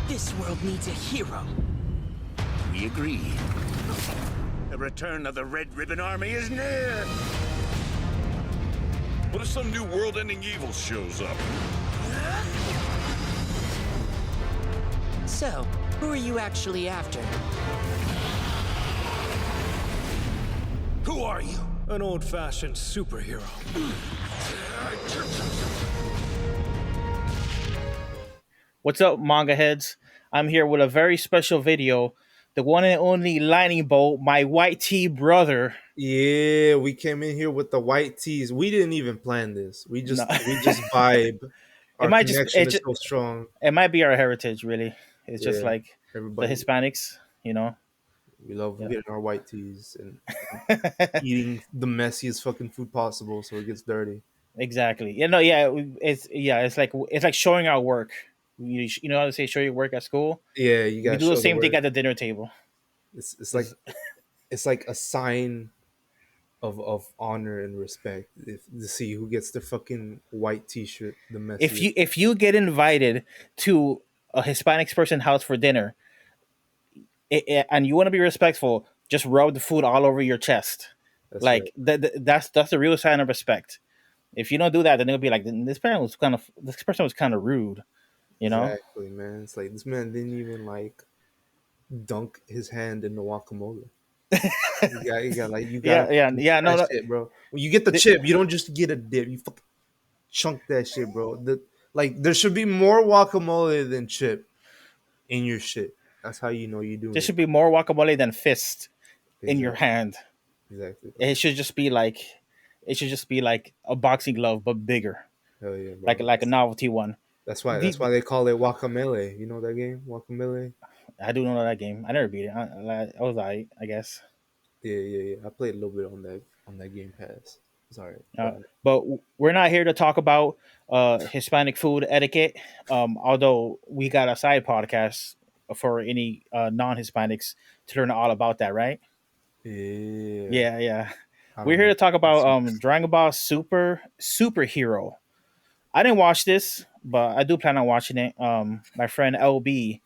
This world needs a hero. We agree. The return of the Red Ribbon Army is near! What if some new world-ending evil shows up? So, who are you actually after? Who are you? An old-fashioned superhero. What's up, manga heads? I'm here with a very special video. The one and only Lightningbolt, my white tea brother. Yeah, we came in here with the white tees. We didn't even plan this. No. We just vibe. It Our might just connection is so strong. it might be our heritage, really. It's just Yeah, like the everybody. Hispanics, you know. We love Yeah. getting our white tees and eating the messiest fucking food possible, so it gets dirty. Exactly. It's like showing our work. You know how to say show your work at school? Yeah, you We gotta do the show the same thing work. at the dinner table. It's like a sign of honor and respect to see who gets the fucking white t-shirt the messiest. If you get invited to a Hispanic person's house for dinner, and you want to be respectful, just rub the food all over your chest. That's right. Like that's the real sign of respect. If you don't do that, then they'll be like, this person was kind of rude, you know? Exactly, man. It's like this man didn't even like dunk his hand in the guacamole. You gotta Yeah. No, that no, shit, bro. When you get the chip, you don't just get a dip. You fucking chunk that shit, bro. There should be more guacamole than chip in your shit. That's how you know you're doing there it. should be more guacamole than fist in your Exactly, hand. exactly. It should just be like, it should just be like a boxing glove but bigger, Hell yeah, like bro. a novelty one. That's why they call it guacamole. You know that game, guacamole. I do know that game. I never beat it. I was I guess. Yeah. I played a little bit on that Game Pass. It's alright. But we're not here to talk about Hispanic food etiquette. Although we got a side podcast for any non-Hispanics to learn all about that, right? Yeah, Yeah. I We're don't here know. to talk about Dragon Ball Superhero. I didn't watch this, but I do plan on watching it. My friend LB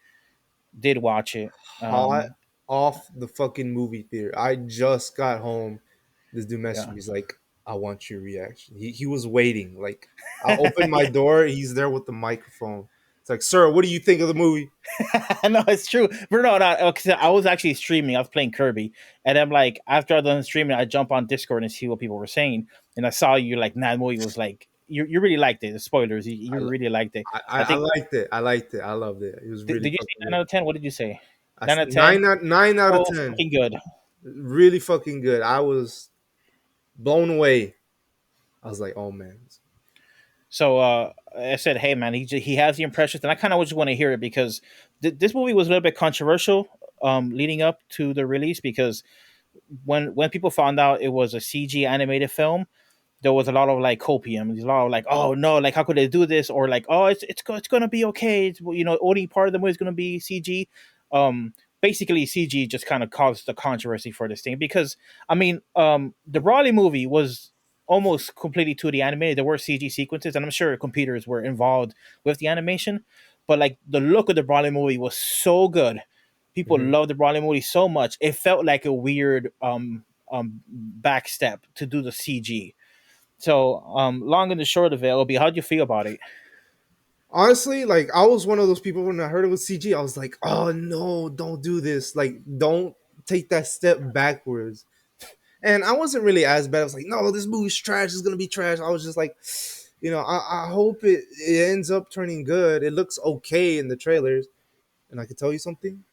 did watch it. Hot off the fucking movie theater. I just got home. This dude messaged Yeah. me. He's like, I want your reaction. He was waiting. Like, I opened my door. He's there with the microphone. It's like, sir, what do you think of the movie? No, it's true. But no, 'cause I was actually streaming. I was playing Kirby, and I'm like, after I done streaming, I jump on Discord and see what people were saying, and I saw you like, nah, that movie was like, you really liked it. The spoilers, you really liked it. I liked it. I liked it. I loved it. It was really Did you say fucking 9 out good. of 10? What did you say? I 9 said out of 10. nine out of So 10. fucking good. Really fucking good. I was blown away. I was like, oh man. So I said, hey man, he has the impressions, and I kind of just want to hear it because this movie was a little bit controversial leading up to the release because when people found out it was a CG animated film, there was a lot of like copium. There's a lot of like, oh no, like how could they do this? Or like, oh, it's gonna be okay. It's, only part of the movie is gonna be CG. Basically, CG just kind of caused the controversy for this thing because I mean, the Broly movie was almost completely 2D animated. There were CG sequences, and I'm sure computers were involved with the animation. But like the look of the Broly movie was so good. People Mhm. loved the Broly movie so much. It felt like a weird backstep to do the CG. So, long and the short of it, LB, how'd you feel about it? Honestly, like I was one of those people when I heard it was CG, I was like, oh no, don't do this. Like, don't take that step backwards. And I wasn't really as bad. I was like, no, this movie's trash. It's gonna be trash. I was just like, I hope it ends up turning good. It looks okay in the trailers. And I can tell you something,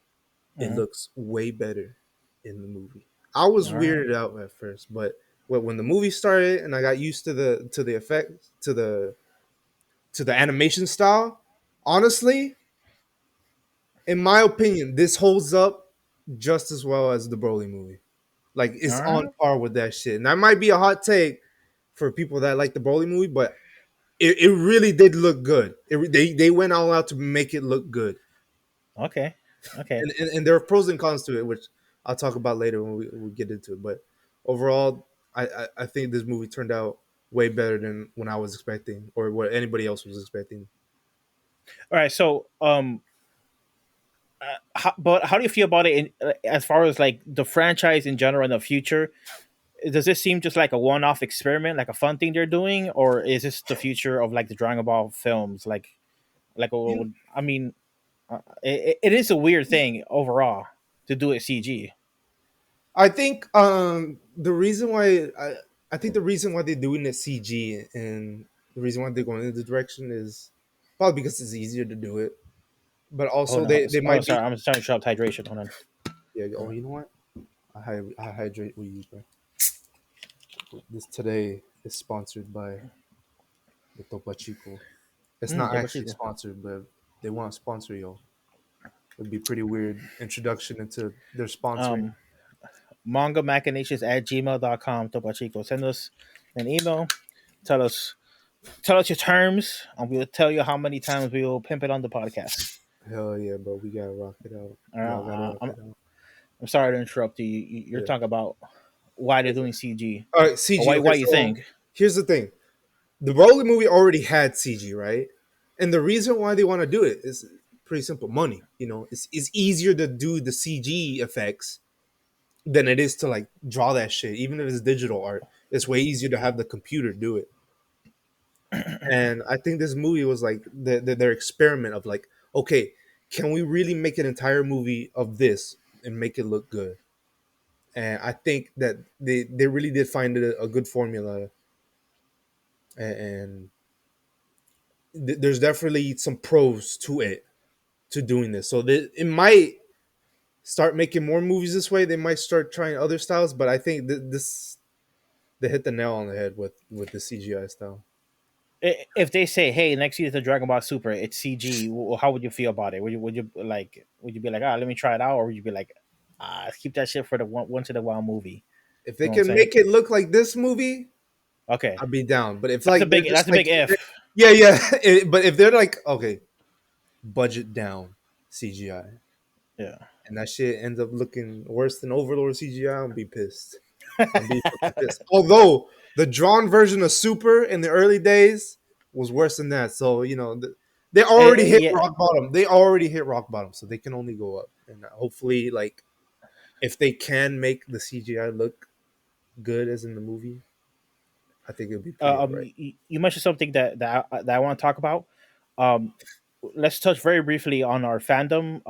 it Mhm. looks way better in the movie. I was All right. weirded out at first, but when the movie started and I got used to the effects, to the animation style, honestly, in my opinion, this holds up just as well as the Broly movie. Like it's All on right. par with that shit. And that might be a hot take for people that like the Broly movie, but it really did look good. They went all out to make it look good. Okay. Okay. And there are pros and cons to it, which I'll talk about later when we get into it. But overall, I think this movie turned out way better than when I was expecting or what anybody else was expecting. All right. So, But how do you feel about it as far as like the franchise in general in the future? Does this seem just like a one-off experiment, like a fun thing they're doing, or is this the future of like the Dragon Ball films? You I mean, it is a weird thing overall to do it CG. I think I think the reason why they're doing it CG and the reason why they're going in the direction is probably because it's easier to do it, but Oh also no! they Oh, might be sorry, I'm starting to show up hydration. Hold on. yeah. Oh, you know what? I hydrate with you, bro. This today is sponsored by the Topa Chico. It's not Double actually chico. sponsored, but they want to sponsor yo. It'd be pretty weird introduction into their sponsoring. Um, Manga machinations at gmail.com. Topo Chico. Send us an email. Tell us tell us your terms, and we'll tell you how many times we will pimp it on the podcast. Hell yeah, bro. We gotta rock it out. Y'all gotta rock I'm it out. I'm sorry to interrupt you. You're Yeah. talking about why they're doing CG, All right, or CG. Okay, why you so think? here's the thing: the Broly movie already had CG, right? And the reason why they want to do it is pretty simple: money. You know, it's easier to do the CG effects than it is to like draw that shit. Even if it's digital art, it's way easier to have the computer do it. And I think this movie was like their experiment of like, okay, can we really make an entire movie of this and make it look good? And I think that they really did find it a good formula, and there's definitely some pros to it to doing this. So it might start making more movies this way. They might start trying other styles, but I think this they hit the nail on the head with the CGI style. If they say, "Hey, next year's the Dragon Ball Super, it's CG," how would you feel about it? Would you be like, "Ah, let me try it out," or would you be like, "Ah, keep that shit for the once in a while movie"? If You they know what I'm can saying? make it look like this movie, Okay, I'd be down. But if like they're that's just a like big if. yeah, yeah. But if they're like, okay, budget down CGI, Yeah. and that shit ends up looking worse than Overlord CGI, I'm be pissed. I'm be fucking pissed. Although the drawn version of Super in the early days was worse than that, so you know they already hit Yeah. rock bottom. They already hit rock bottom, so they can only go up. And hopefully, like if they can make the CGI look good as in the movie, I think it'll be pretty alright. You mentioned something that I want to talk about. Um, let's touch very briefly on our fandom.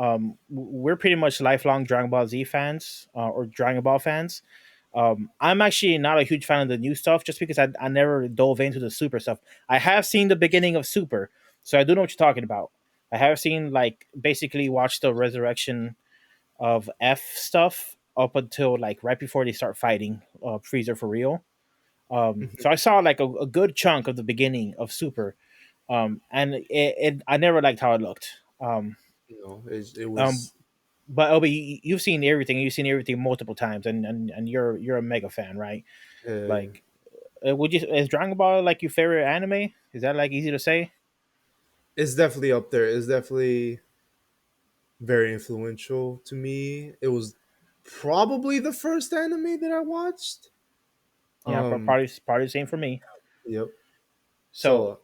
We're pretty much lifelong Dragon Ball Z fans, or Dragon Ball fans. I'm actually not a huge fan of the new stuff just because I never dove into the Super stuff. I have seen the beginning of Super, so I do know what you're talking about. I have seen like basically watched the resurrection of F stuff up until like right before they start fighting Freezer for real. So I saw like a good chunk of the beginning of Super, and I never liked how it looked. You know, it Um, was but Obi, you've seen everything. You've seen everything multiple times, and you're a mega fan, right? uh, Like, would you is Dragon Ball like your favorite anime? Is that like easy to say? it's definitely up there. It's definitely very influential to me. It was probably the first anime that I watched. Yeah, Um, probably the same for me. yep. So,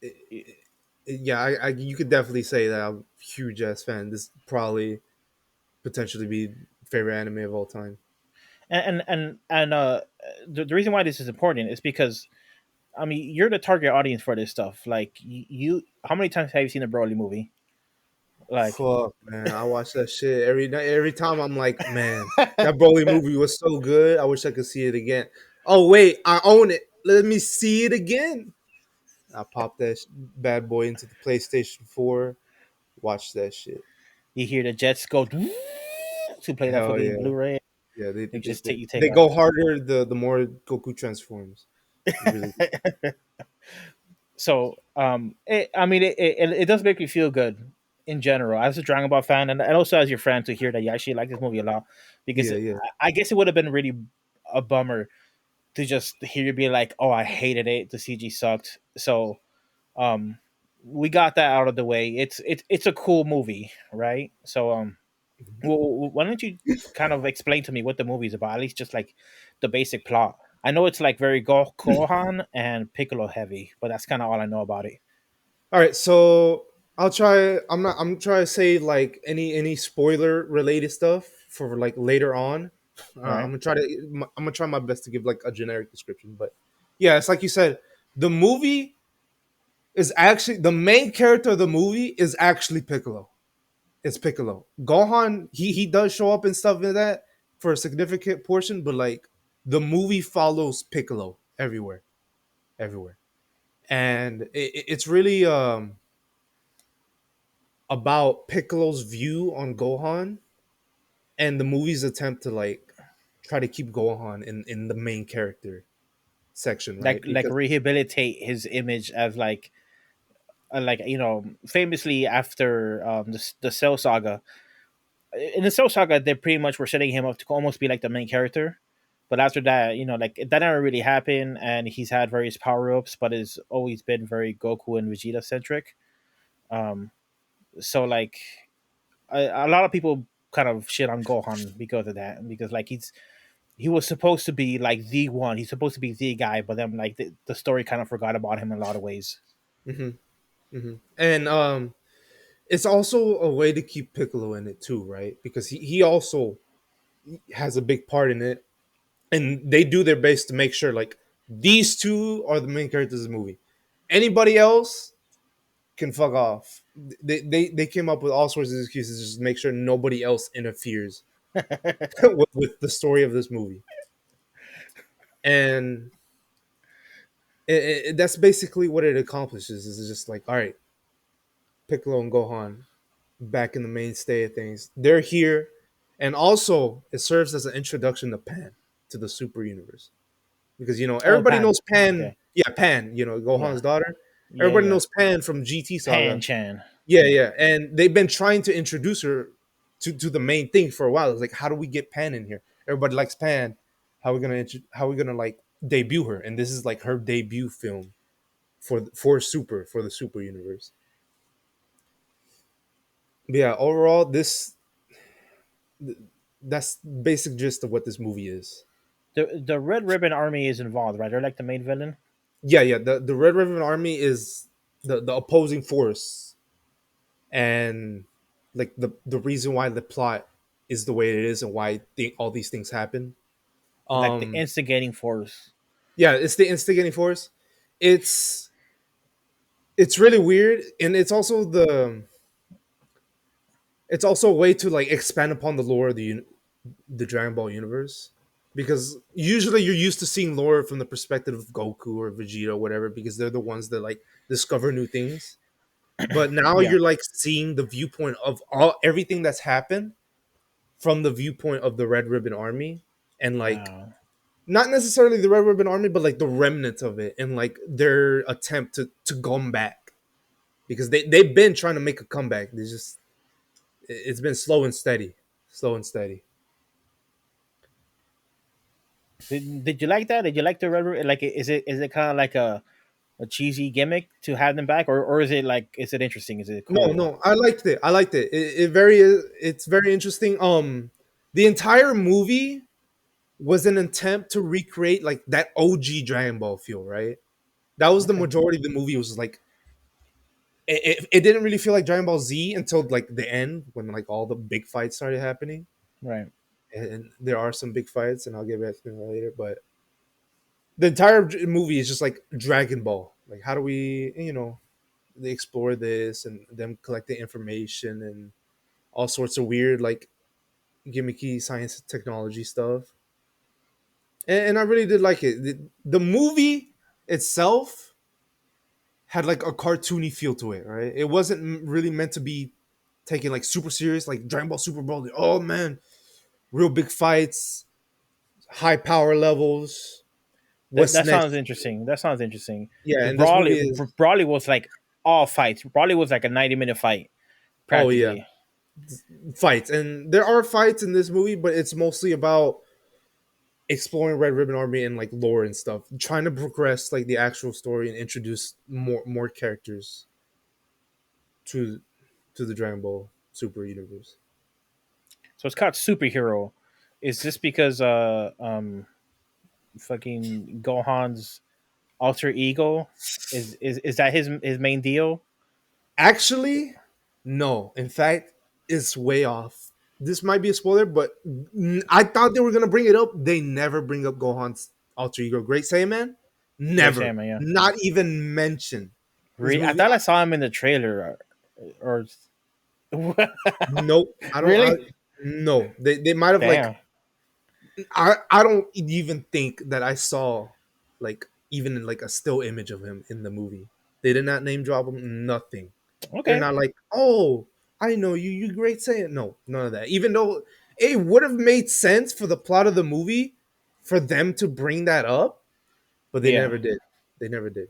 So yeah, you could definitely say that I'm a huge ass fan. This probably potentially be favorite anime of all time. and the reason why this is important is because I mean you're the target audience for this stuff. Like how many times have you seen the Broly movie? Like, Fuck man, I watch that shit every night. Every time I'm like, man, that Broly movie was so good. I wish I could see it again. Oh wait, I own it. Let me see it again. I popped that bad boy into the PlayStation 4. Watch that shit. you hear the jets go to play that for Hell the yeah. Blu-ray. Yeah, You just take they off. go harder the more Goku transforms. Really. So I mean it does make me feel good in general as a Dragon Ball fan, and also as your friend to hear that you actually like this movie a lot, because Yeah, yeah. I guess it would have been really a bummer to just hear you be like, oh, I hated it, the CG sucked. So um we got that out of the way. It's a cool movie, right? So well, why don't you kind of explain to me what the movie's about, at least just like the basic plot? I know it's like very Gohan and Piccolo heavy, but that's kind of all I know about it. All right, so I'll try. I'm trying to say like any spoiler related stuff for like later on. I'm Right? gonna try to. I'm gonna try my best to give like a generic description, but yeah, it's like you said. The movie is actually the main character of the movie is actually Piccolo. It's Piccolo. Gohan, he does show up and stuff in that for a significant portion, but like the movie follows Piccolo everywhere, everywhere, and it's really about Piccolo's view on Gohan and the movie's attempt to like try to keep Gohan in the main character section, right? Like Because rehabilitate his image as like famously after the Cell Saga. In the Cell Saga, they pretty much were setting him up to almost be like the main character. But after that, like that never really happened, and he's had various power ups, but it's always been very Goku and Vegeta centric. Um, so like a lot of people kind of shit on Gohan because of that, because like he was supposed to be like the one, he's supposed to be the guy, but then like the story kind of forgot about him in a lot of ways. hmm and it's also a way to keep Piccolo in it too, right? Because he also has a big part in it, and they do their best to make sure like these two are the main characters of the movie. Anybody else can fuck off. They came up with all sorts of excuses just to make sure nobody else interferes with the story of this movie, and that's basically what it accomplishes. Is just like, all right, Piccolo and Gohan back in the mainstay of things. They're here, and also it serves as an introduction to Pan to the Super Universe because Oh, everybody Pan. knows Pan. Okay. Yeah, Pan. Yeah. Gohan's daughter. Yeah. Everybody Yeah. knows Pan from GT Pan Saga. Chan. Yeah, yeah, and they've been trying to introduce her to the main thing for a while. It's like, how do we get Pan in here? Everybody likes Pan. How are we gonna like debut her? And this is like her debut film for the Super Universe. But yeah, overall, that's basic gist of what this movie is. The Red Ribbon Army is involved, right? They're like the main villain. Yeah, yeah. The Red Ribbon Army is the opposing force, and like the reason why the plot is the way it is and why all these things happen. Like the Um, instigating force. yeah, it's the instigating force. It's it's really weird, and it's also a way to like expand upon the lore of the Dragon Ball universe, because usually you're used to seeing lore from the perspective of Goku or Vegeta or whatever, because they're the ones that like discover new things. But now Yeah. you're like seeing the viewpoint of all everything that's happened from the viewpoint of the Red Ribbon Army, and like Uh, not necessarily the Red Ribbon Army, but like the remnants of it, and like their attempt to come back, because they've been trying to make a comeback. They just it's been slow and steady, slow and steady. did you like that? Did you like the Red Ribbon? Like, is it kind of like a cheesy gimmick to have them back, or is it like, is it interesting? Is it No, cool? no, I liked it. I liked it. It's very interesting. The entire movie was an attempt to recreate like that OG Dragon Ball feel, right? That was the Okay. majority of the movie. Was like it didn't really feel like Dragon Ball Z until like the end when like all the big fights started happening. Right. And there are some big fights, and I'll get back to them later. But the entire movie is just like Dragon Ball. Like, how do we, they explore this and them collecting information and all sorts of weird, like gimmicky science and technology stuff. And I really did like it. The movie itself had like a cartoony feel to it, right? It wasn't really meant to be taken like super serious, like Dragon Ball Super Bowl. Oh man, real big fights, high power levels. That What's that sounds next? interesting. That sounds interesting. Yeah, Because and this movie is Brawley was like all fights. Brawley was like a 90-minute fight oh yeah, practically. fights, and there are fights in this movie, but it's mostly about exploring Red Ribbon Army and like lore and stuff, trying to progress like the actual story and introduce more characters to the Dragon Ball Super universe. So it's called superhero. Is this because fucking Gohan's alter ego is that his main deal? Actually, no. In fact, it's way off. This might be a spoiler, but I thought they were gonna bring it up. They never bring up Gohan's alter ego, Great Saiyaman. Great Never, Saiyaman, yeah. not even mentioned. This Really? I movie, thought I saw him in the trailer, or nope. I don't. really? No, they might have like Damn. I don't even think that I saw like even like a still image of him in the movie. They did not name drop him. Nothing. They're Okay. not like, oh, I know you. You great saying no, none of that. Even though it would have made sense for the plot of the movie for them to bring that up, but they Yeah. never did. They never did.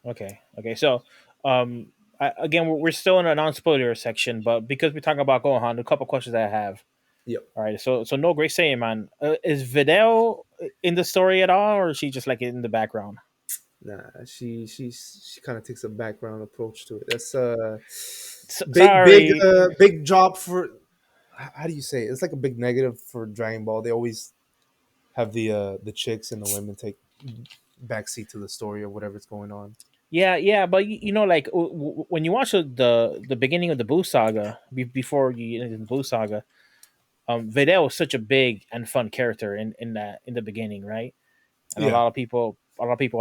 Okay. Okay. So, um, again, we're still in a non-spoiler section, but because we're talking about Gohan, a couple questions that I have. Yep. All right. So no Great Saiyan man. Is Videl in the story at all, or is she just like in the background? Nah, she kind of takes a background approach to it. That's Sorry. big job for how do you say it? It's like a big negative for Dragon Ball. They always have the chicks and the women take backseat to the story or whatever's going on. Yeah, yeah, but like when you watch the beginning of the Boo saga, before you get into the Boo saga, Videl was such a big and fun character in the beginning, right? And Yeah, a lot of people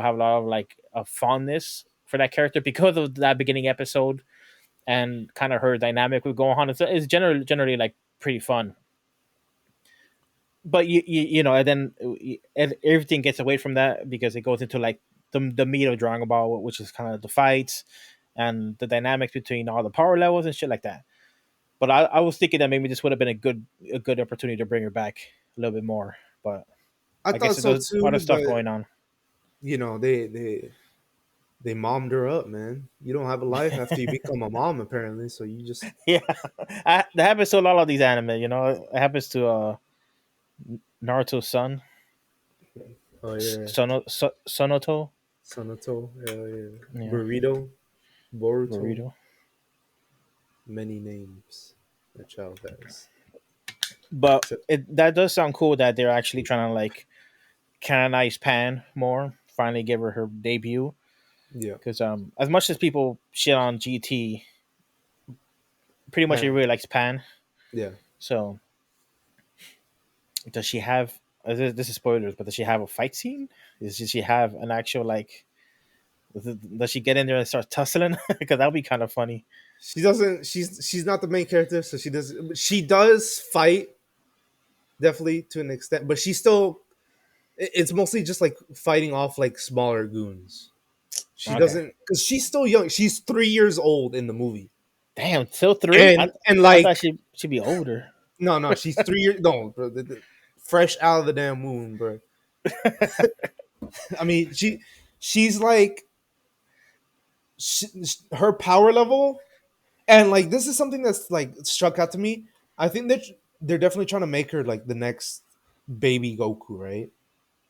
have a lot of like a fondness for that character because of that beginning episode and kind of her dynamic with Gohan. It's generally like pretty fun. But and then everything gets away from that because it goes into like the meat of Dragon Ball, which is kind of the fights and the dynamics between all the power levels and shit like that. But I was thinking that maybe this would have been a good opportunity to bring her back a little bit more. But I I guess thought there's so other too. stuff But going on. they mommed her up, man. You don't have a life after you become a mom, apparently. So you just Yeah, that happens to a lot of these anime. It happens to Naruto's son, oh yeah, Sonoto. Sonato, hell yeah, Yeah, burrito, Boruto, Burrito. many names that child has. But Except that does sound cool that they're actually trying to like canonize Pan more. Finally, give her debut yeah, because as much as people shit on GT, pretty much Pan, everybody likes Pan. yeah. So does she have? This is spoilers, but does she have a fight scene? Does she have an actual like? Does she get in there and start tussling? Because that would be kind of funny. She doesn't. She's not the main character, so she does. She does fight definitely to an extent, but she still. It's mostly just like fighting off like smaller goons. She Okay. doesn't because she's still young. She's 3 years old in the movie, Damn, still three? and I thought like she'd be older. no, she's 3 years. No, bro, fresh out of the damn womb, bro. I mean, she's like she, her power level, and like this is something that's like struck out to me. I think that they're definitely trying to make her like the next baby Goku, right?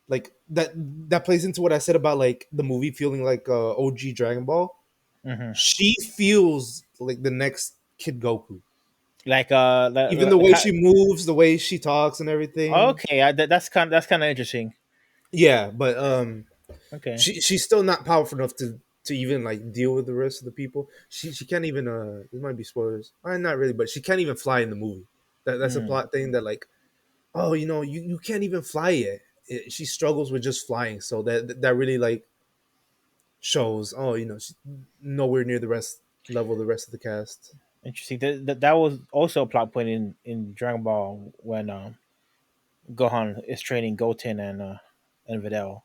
Like that plays into what I said about like the movie feeling like OG Dragon Ball. Hmm. She feels like the next kid Goku. Like Even the way she moves, the way she talks and everything. okay, that's kind of interesting. Yeah, but Okay. she's still not powerful enough to even like deal with the rest of the people. She can't even this might be spoilers. Not really, but she can't even fly in the movie. That's a Mm. plot thing that like, oh, you can't even fly yet. She struggles with just flying, so that really like shows, oh, she's nowhere near the rest of the cast. Interesting. That was also a plot point in Dragon Ball when Gohan is training Goten and Videl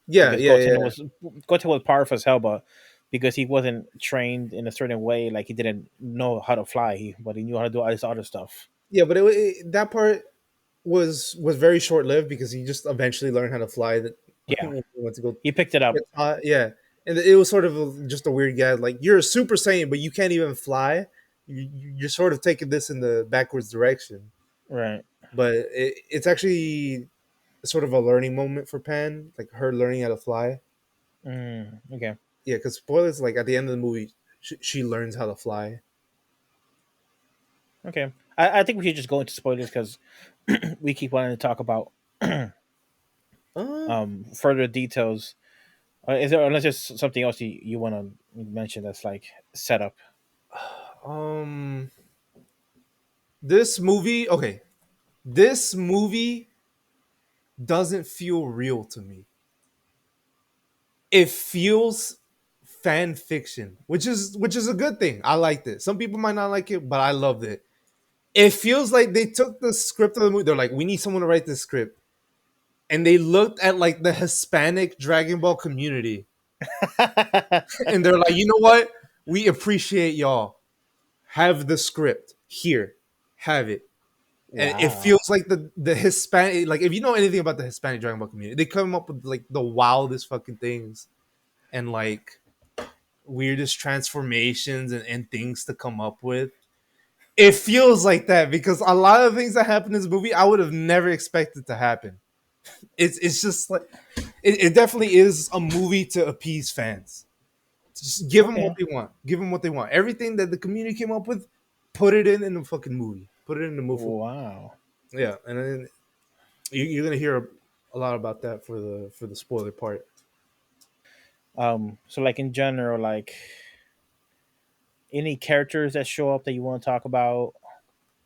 Yeah, because yeah, yeah, Goten was powerful as hell, but because he wasn't trained in a certain way, like he didn't know how to fly, but he knew how to do all this other stuff. yeah. But that part was very short lived because he just eventually learned how to fly. That Yeah, when he went to go he picked it up. get taught. Yeah, and it was sort of just a weird guy. Like you're a Super Saiyan, but you can't even fly. You're sort of taking this in the backwards direction. Right. But it's actually sort of a learning moment for Pan, like her learning how to fly. Okay. Yeah, because spoilers, like at the end of the movie, she learns how to fly. Okay. I think we should just go into spoilers because we keep wanting to talk about Uh, further details. Is there unless there's something else you want to You mentioned that's like setup. Um, this movie, okay, this movie doesn't feel real to me. It feels fan fiction, which is a good thing. I liked it. Some people might not like it, but I loved it. It feels like they took the script of the movie. They're like, we need someone to write this script, and they looked at like the Hispanic Dragon Ball community, and they're like, you know what? We appreciate y'all. Have the script here. Have it. And it Wow. feels like the Hispanic, like if you know anything about the Hispanic Dragon Ball community, they come up with like the wildest fucking things and like weirdest transformations and things to come up with. It feels like that because a lot of things that happen in this movie I would have never expected to happen. It's just like it definitely is a movie to appease fans. Just give them what Okay. they want. Give them what they want. Everything that the community came up with, put it in the fucking movie. Put it in the movie. Wow. Yeah, and then you're gonna hear a lot about that for the spoiler part. So like in general, like any characters that show up that you want to talk about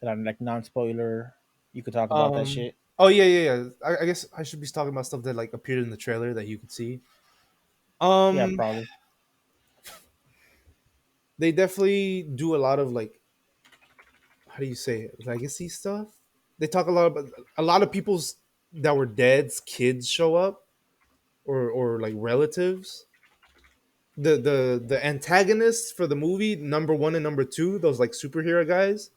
that are like non-spoiler, you could talk about that Um. shit. Oh yeah. I guess I should be talking about stuff that like appeared in the trailer that you could see. Yeah, Um. probably. They definitely do a lot of like, how do you say it, legacy stuff. They talk a lot about a lot of people's that were dead's kids show up or like relatives. The antagonists for the movie number one and number two, those like superhero guys,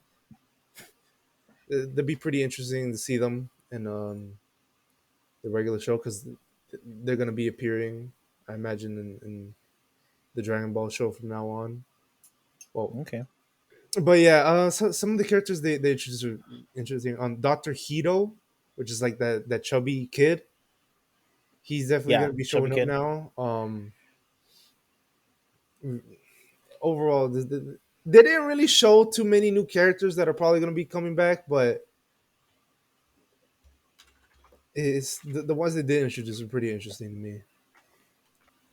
they'd be pretty interesting to see them in the regular show because they're gonna be appearing, I imagine, in the Dragon Ball show from now on. Well, Okay. but yeah, so some of the characters they introduced are interesting. Doctor Hito, which is like that chubby kid, he's definitely Yeah, gonna be chubby showing up kid. now. Overall, they didn't really show too many new characters that are probably gonna be coming back, but it's the ones that did introduce are pretty interesting to me.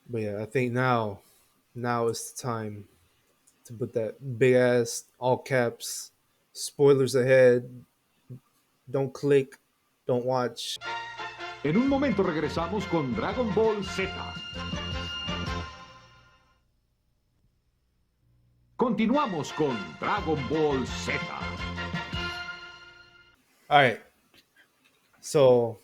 But yeah, I think now is the time to put that big ass all caps spoilers ahead. Don't click, don't watch. En un momento regresamos con Dragon Ball Z. Continuamos con Dragon Ball Z. All right. So,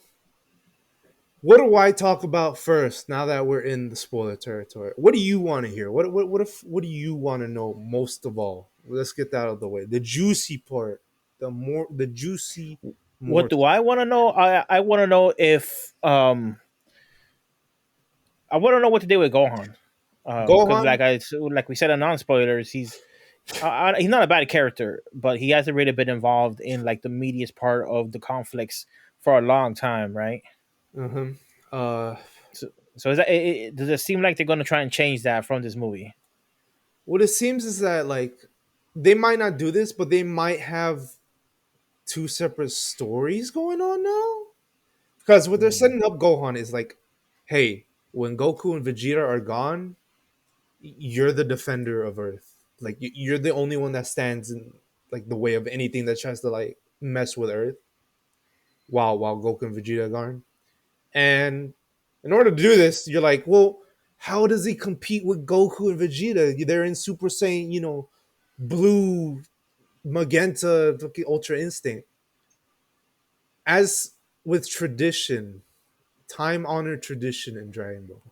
what do I talk about first? Now that we're in the spoiler territory, what do you want to hear? What do you want to know most of all? Let's get that out of the way. The juicy part, the juicy What more. do I want to know? I want to know if I want to know what to do with Gohan. Because Gohan. like we said in non-spoilers, he's not a bad character, but he hasn't really been involved in like the meatiest part of the conflicts for a long time, right? Uh-huh. Uh, So does it seem like they're going to try and change that from this movie? what it seems is that like they might not do this, but they might have two separate stories going on now. Because what they're Hmm. setting up Gohan is like, hey, when Goku and Vegeta are gone, you're the defender of Earth. Like you're the only one that stands in like the way of anything that tries to like mess with Earth. While Goku and Vegeta are gone, and in order to do this, you're like, well, how does he compete with Goku and Vegeta? They're in Super Saiyan, blue, magenta, Ultra Instinct. As with tradition, time honored tradition in Dragon Ball,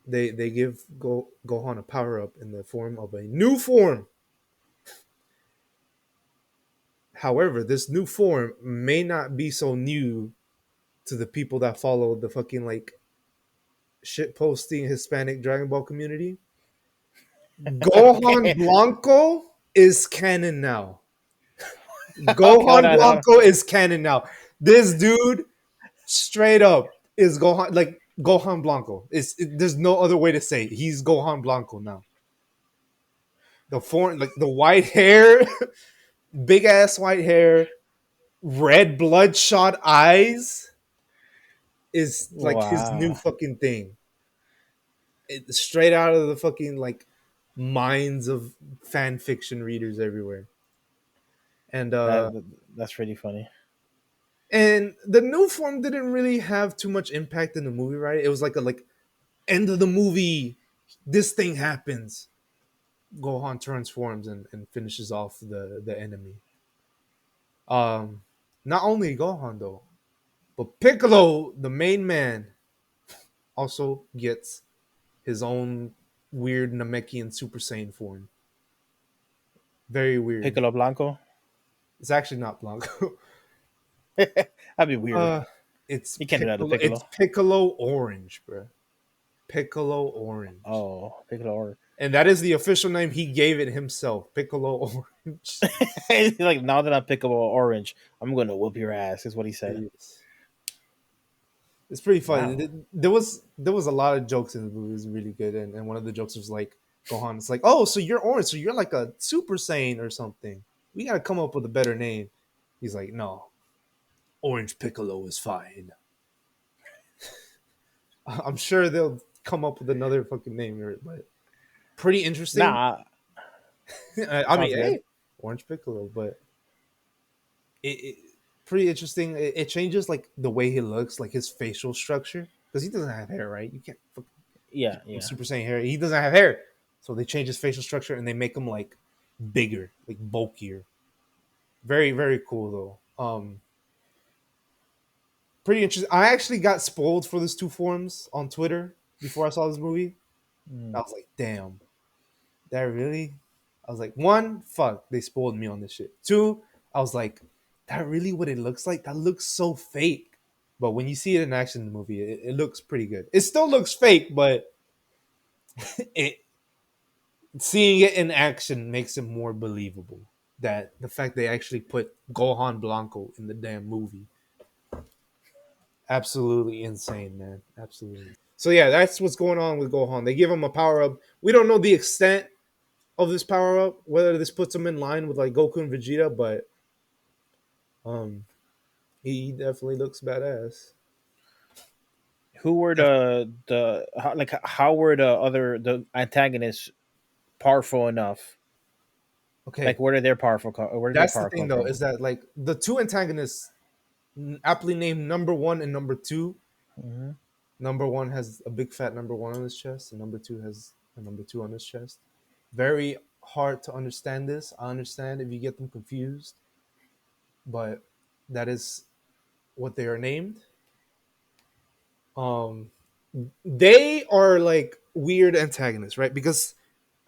they give Gohan a power up in the form of a new form. However, this new form may not be so new to the people that follow the fucking like shit posting Hispanic Dragon Ball community. Gohan Okay. Blanco is canon now. Okay, hold Gohan on, hold on. Blanco is canon now. This dude straight up is Gohan, like Gohan Blanco. There's no other way to say it. He's Gohan Blanco now. The form, like the white hair, big ass white hair, red bloodshot eyes is like his new Wow. fucking thing. straight out of the fucking like minds of fan fiction readers everywhere. And That's really funny. and the new form didn't really have too much impact in the movie, right? It was like a end of the movie, this thing happens. Gohan transforms and finishes off the enemy. Not only Gohan though, but Piccolo, the main man, also gets his own weird Namekian Super Saiyan form. Very weird. Piccolo Blanco. It's actually not Blanco. That'd be weird. It's You can't do that to Piccolo, Piccolo. it's Piccolo Orange, bro. Piccolo Orange. Oh, Piccolo. And that is the official name he gave it himself, Piccolo Orange. He's like, now that I'm Piccolo Orange, I'm going to whoop your ass, is what he said. It's pretty funny. Wow. There was a lot of jokes in the movie. It was really good. And one of the jokes was like, Gohan, it's like, oh, so you're orange, so you're like a Super Saiyan or something. We got to come up with a better name. He's like, no, Orange Piccolo is fine. I'm sure they'll come up with another fucking name, but pretty interesting. Nah. I mean, good. hey, Orange Piccolo, but it pretty interesting. It changes like the way he looks, like his facial structure, because he doesn't have hair, right? You can't Yeah. Super Saiyan hair. He doesn't have hair, so they change his facial structure and they make him like bigger, like bulkier. Very very cool though. Pretty interesting. I actually got spoiled for these two forms on Twitter before I saw this movie. I was like, damn, that really? I was like, one, fuck, they spoiled me on this shit. Two, I was like, that really what it looks like? That looks so fake. But when you see it in action in the movie, it looks pretty good. It still looks fake, but seeing it in action makes it more believable. That the fact they actually put Gohan Blanco in the damn movie. Absolutely insane, man. Absolutely. So yeah, that's what's going on with Gohan. They give him a power up. We don't know the extent of this power up, whether this puts him in line with like Goku and Vegeta, but he definitely looks badass. Who were how were the antagonists powerful enough? Okay, Like, where did their powerful? Where did that's their the power thing come though, from? is that like the two antagonists, aptly named number 1 and number 2. Mm-hmm. Number 1 has a big fat number 1 on his chest, and number 2 has a number 2 on his chest. Very hard to understand this. I understand if you get them confused, but that is what they are named. They are like weird antagonists, right? Because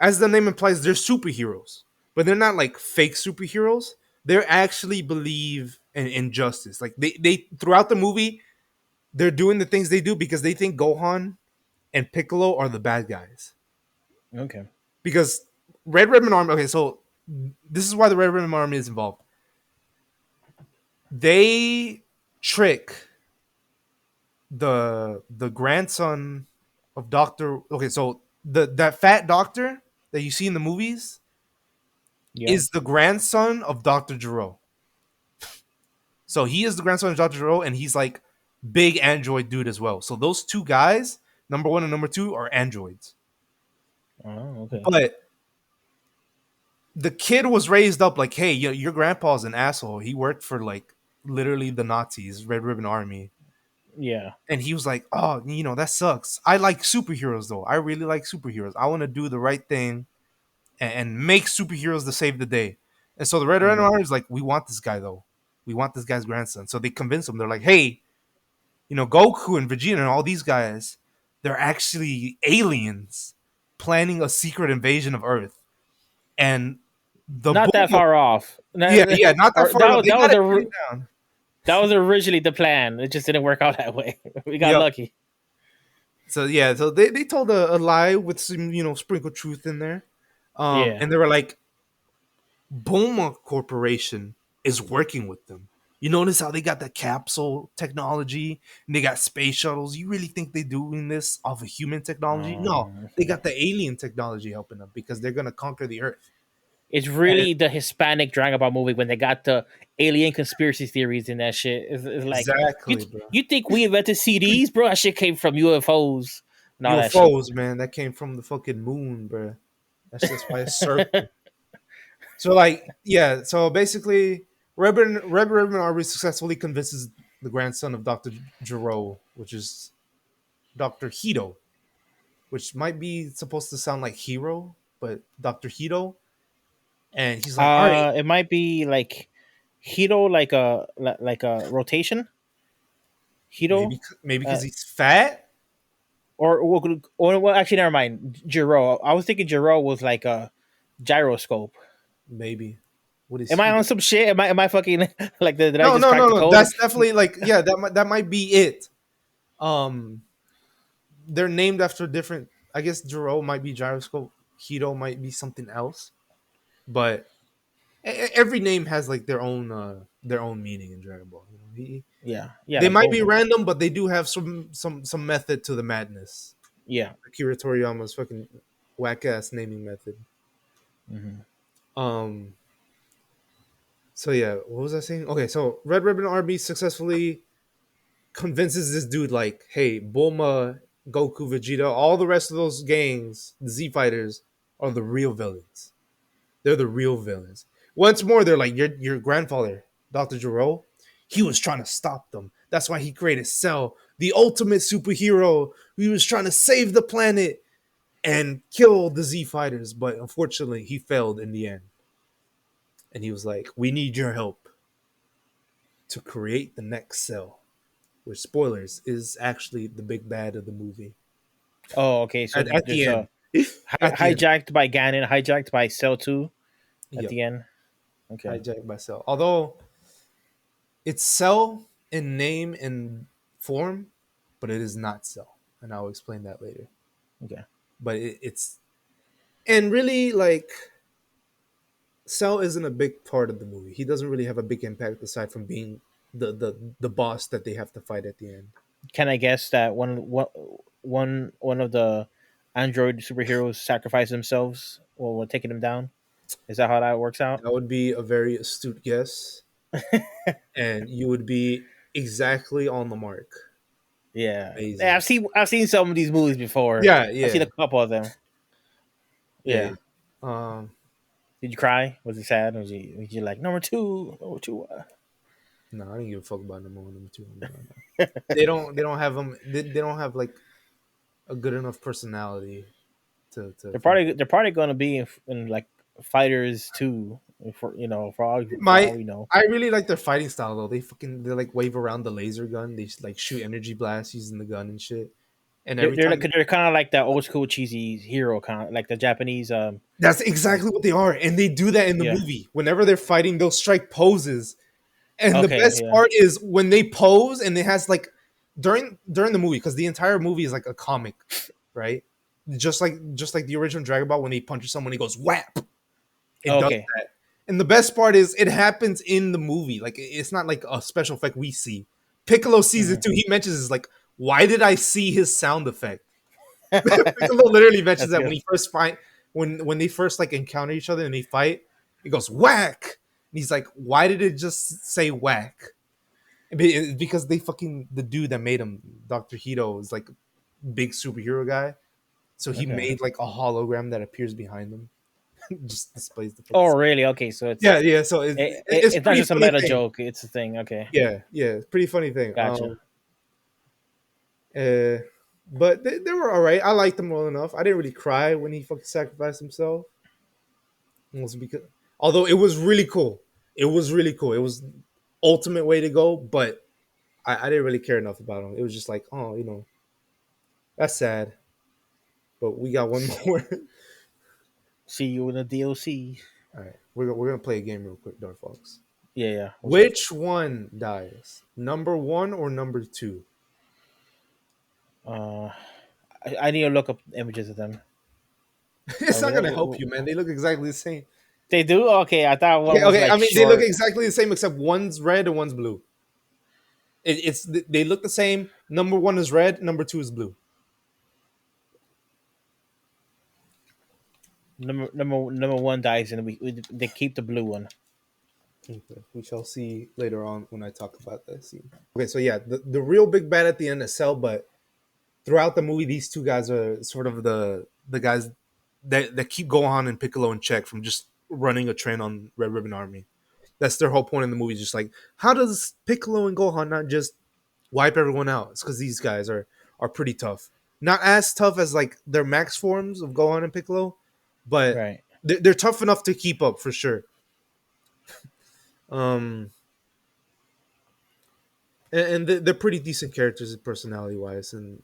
as the name implies, they're superheroes, but they're not like fake superheroes. They actually believe in justice. Like they throughout the movie, they're doing the things they do because they think Gohan and Piccolo are the bad guys. Okay. Because Red Ribbon Army. Okay, so this is why the Red Ribbon Army is involved. They trick the grandson of Doctor. Okay, so that fat doctor that you see in the movies is the grandson of Dr. Gero. So he is the grandson of Dr. Gero, and he's like big android dude as well. So those two guys, number 1 and number 2, are androids. Oh, okay. But the kid was raised up like, hey, your grandpa's an asshole. He worked for like literally the Nazis, Red Ribbon Army. Yeah. And he was like, oh, that sucks. I like superheroes, though. I really like superheroes. I want to do the right thing and make superheroes to save the day. And so the Red Ribbon Army is like, we want this guy, though. We want this guy's grandson. So they convince him. They're like, hey, Goku and Vegeta and all these guys, they're actually aliens planning a secret invasion of Earth. And not that far off. Yeah, not that far off. That was originally the plan. It just didn't work out that way. We got lucky. So yeah, so they told a lie with some sprinkled truth in there. And they were like, Bulma Corporation is working with them. You notice how they got the capsule technology and they got space shuttles. You really think they're doing this off of human technology? No, they got the alien technology helping them because they're gonna conquer the Earth. It's really the Hispanic Dragon Ball movie when they got the alien conspiracy theories in that shit. It's like, exactly, bro. You think we invented CDs, bro? That shit came from UFOs. No, that shit. UFOs, man. That came from the fucking moon, bro. That's just why it's circle. So like, yeah. So basically, Red Ribbon Army successfully convinces the grandson of Doctor Gero, which is Doctor Hito, which might be supposed to sound like hero, but Doctor Hito, and he's like, all right, It might be like Hito, like a rotation. Hito, maybe uh, because he's fat. or well, actually, never mind. Jiro. I was thinking Jiro was like a gyroscope. Maybe. What is Am I Hito? on some shit? Am I fucking like? Did I No, just no, crack no, the no. code? That's definitely like, yeah, that might be it. Um, they're named after different. I guess Jiro might be gyroscope. Hito might be something else. But every name has like their own meaning in Dragon Ball. You know, Yeah, yeah, they like might be Goku. random, but they do have some method to the madness. Yeah. Akira Toriyama's fucking whack ass naming method. Hmm. Um. So yeah, what was I saying? Okay, so Red Ribbon Army successfully convinces this dude like, hey, Bulma, Goku, Vegeta, all the rest of those gangs, the Z Fighters, are the real villains. They're the real villains. Once more, they're like, your grandfather, Dr. Gero, he was trying to stop them. That's why he created Cell, the ultimate superhero. He was trying to save the planet and kill the Z Fighters, but unfortunately, he failed in the end. And he was like, we need your help to create the next Cell, which, spoilers, is actually the big bad of the movie. Oh, okay. So At the there's end. a At the end. hijacked by Ganon, hijacked by Cell 2 at Yep. the end. Okay. Hijacked by Cell. Although it's Cell in name and form, but it is not Cell. And I'll explain that later. Okay. But it's. And really, like, Cell isn't a big part of the movie. He doesn't really have a big impact aside from being the boss that they have to fight at the end. Can I guess that one of the android superheroes sacrifice themselves while we're taking them down? Is that how that works out? That would be a very astute guess. And you would be exactly on the mark. Yeah. Amazing. Yeah, I've seen some of these movies before. Yeah, I've seen yeah. a couple of them. Yeah. Yeah. Um, Did you cry? Was it sad? Was you like number two? Number two. no, I didn't give a fuck about number one, number two. No, no. They don't have them. They don't have like a good enough personality to. They're probably going to be in like fighters too. For for all My we know. I really like their fighting style though. They like wave around the laser gun. They just, like shoot energy blasts using the gun and shit. And every time They're kind of like that old school cheesy hero kind of like the Japanese. that's exactly what they are, and they do that in the Yeah. movie. Whenever they're fighting, they'll strike poses. And the Okay, best yeah. part is when they pose, and it has like during the movie, because the entire movie is like a comic, right? Just like the original Dragon Ball, when he punches someone, he goes whap. It does Okay. that. And the best part is it happens in the movie. Like it's not like a special effect we see. Piccolo sees it too. He mentions it's like, why did I see his sound effect? Piccolo literally mentions That's that good. when he first fight, when they first like encounter each other and they fight, he goes whack. And he's like, why did it just say whack? Because the dude that made him, Dr. Hito, is like a big superhero guy. So he Okay. made like a hologram that appears behind him. Just displays the Oh, face. really? Okay, so it's Yeah. So it's not pretty just a funny meta thing. joke. It's a thing. Okay, Yeah, it's pretty funny thing. gotcha. But they were all right. I liked them well enough. I didn't really cry when he fucking sacrificed himself. It was because, although it was really cool. It was really cool. It was ultimate way to go, but I didn't really care enough about him. It was just like, oh, that's sad. But we got one more. See you in the DLC. All right, we're gonna play a game real quick, Darfox. Yeah. Which one dies? Number one or number two? Uh, I need to look up images of them. It's not gonna help What- you, man. They look exactly the same. They do? Okay, I thought one Okay, was okay. like I mean, they look short. exactly the same except one's red and one's blue. They look the same. Number one is red. Number two is blue. Number one dies, and they keep the blue one. Okay, we shall see later on when I talk about that scene. Okay, so yeah, the real big bad at the end is Cell, but throughout the movie, these two guys are sort of the guys that keep Gohan and Piccolo in check from just running a train on Red Ribbon Army. That's their whole point in the movie. Just like, how does Piccolo and Gohan not just wipe everyone out? It's because these guys are pretty tough. Not as tough as like their max forms of Gohan and Piccolo, but Right. they're tough enough to keep up for sure. Um, and they're pretty decent characters personality wise, and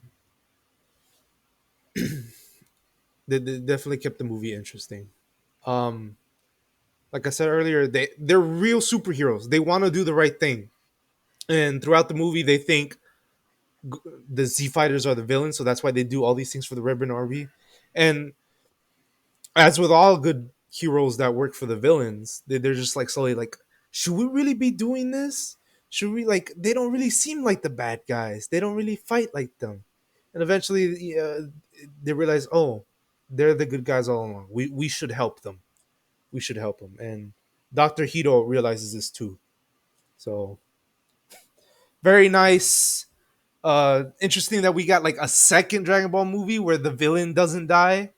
they definitely kept the movie interesting. Um, like I said earlier, they're real superheroes. They want to do the right thing, and throughout the movie, they think the Z fighters are the villains, so that's why they do all these things for the Red Ribbon Army. And as with all good heroes that work for the villains, they're just like slowly like, should we really be doing this? Should we like? They don't really seem like the bad guys. They don't really fight like them. And eventually, they realize, oh, they're the good guys all along. We should help them. We should help them. And Dr. Hito realizes this too. So very nice. Interesting that we got like a second Dragon Ball movie where the villain doesn't die.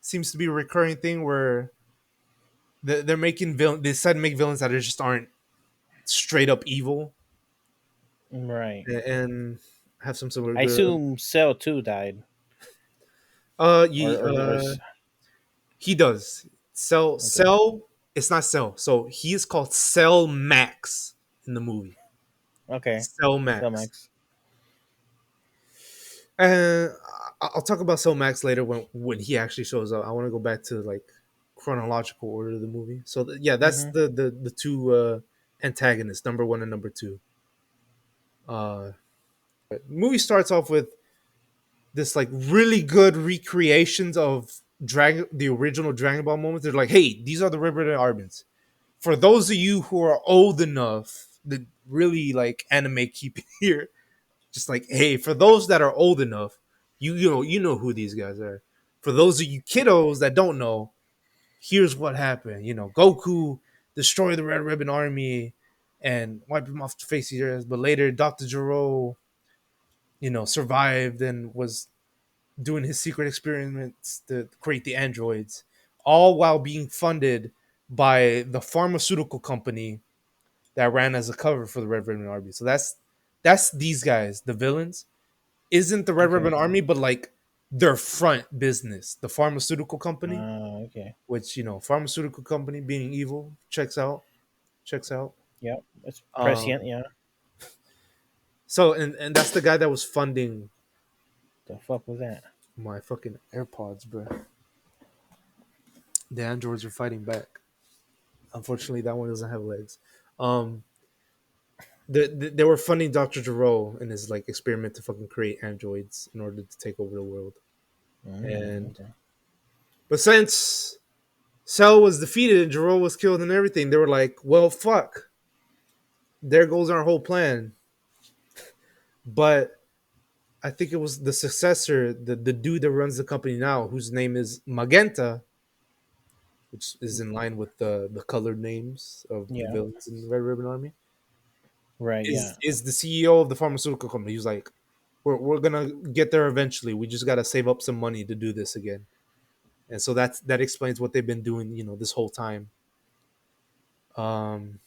Seems to be a recurring thing where they're making villain. They decide to make villains that just aren't straight up evil Right. and have some sort I of good. assume Cell too died, Ye, or he does. Cell okay, Cell. It's not Cell. So he is called Cell Max in the movie. okay, Cell Cell Max. Max. And I'll talk about Cell Max later when he actually shows up. I want to go back to like chronological order of the movie. So yeah, that's Mm-hmm. the two antagonists, number one and number two. Uh, movie starts off with this like really good recreations of the original Dragon Ball moments. They're like, hey, these are the River and Arbins. For those of you who are old enough, that really like anime keep here, just like, hey, for those that are old enough, you know who these guys are. For those of you kiddos that don't know, here's what happened. Goku destroyed the Red Ribbon Army and wiped him off the face of the earth. But later, Dr. Gero, survived and was doing his secret experiments to create the androids, all while being funded by the pharmaceutical company that ran as a cover for the Red Ribbon Army. So that's these guys, the villains. Isn't the Red Okay. Ribbon Army, but like their front business, the pharmaceutical company, Okay. which pharmaceutical company being evil checks out. Yep. It's prescient. Um, Yeah. so and that's the guy that was funding The fuck was that? my fucking AirPods, bro. The androids are fighting back. Unfortunately, that one doesn't have legs. Um, they were funding Dr. Gero in his like experiment to fucking create androids in order to take over the world. And Okay. but since Cell was defeated and Gero was killed and everything, they were like, well, fuck. There goes our whole plan. But I think it was the successor, the dude that runs the company now, whose name is Magenta, which is in line with the colored names of the Yeah. villains in the Red Ribbon Army, Right. Yeah. is the CEO of the pharmaceutical company. He was like, we're gonna get there eventually. We just gotta save up some money to do this again. And so that explains what they've been doing, this whole time. Um,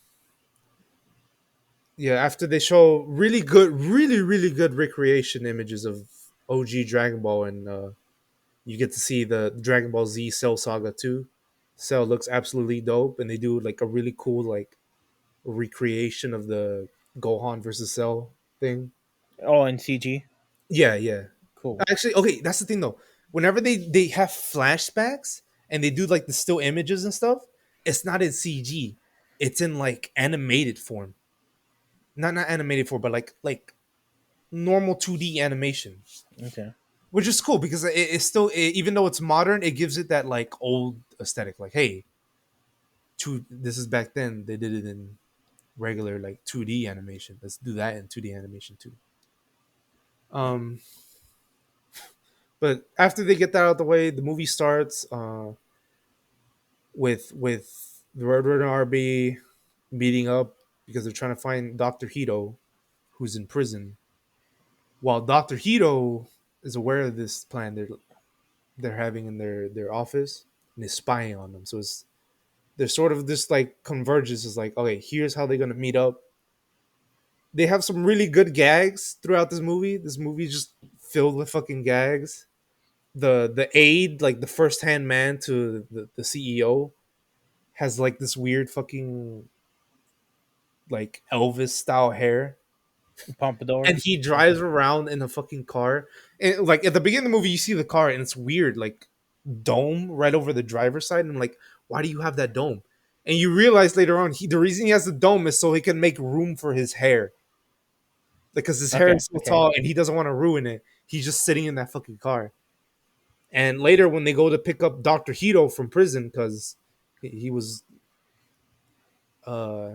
yeah, after they show really good, really really good recreation images of OG Dragon Ball, and you get to see the Dragon Ball Z Cell Saga too. Cell looks absolutely dope, and they do like a really cool like recreation of the Gohan versus Cell thing. Oh, and CG. Yeah, yeah. Cool. Actually, okay, that's the thing though. Whenever they have flashbacks and they do like the still images and stuff, it's not in CG. It's in like animated form. Not animated form, but like normal 2D animation, Okay. which is cool because it's still even though it's modern, it gives it that like old aesthetic. Like, hey, this is back then. They did it in regular like 2D animation. Let's do that in 2D animation too. Um, but after they get that out of the way, the movie starts with the Red Ribbon RB meeting up because they're trying to find Dr. Hito, who's in prison. While Dr. Hito is aware of this plan they're having in their office, and is spying on them. So it's there's sort of this like convergence. Is like, okay, here's how they're gonna meet up. They have some really good gags throughout this movie. This movie is just filled with fucking gags. The aide, like the first hand man to the CEO, has like this weird fucking like Elvis style hair, and Pompadour. he drives around in a fucking car. And like at the beginning of the movie, you see the car, and it's weird, like dome right over the driver's side. And I'm like, why do you have that dome? And you realize later on, the reason he has the dome is so he can make room for his hair, because his hair Okay. is so Okay. tall, and he doesn't want to ruin it. He's just sitting in that fucking car. And later, when they go to pick up Dr. Hito from prison, because he was uh,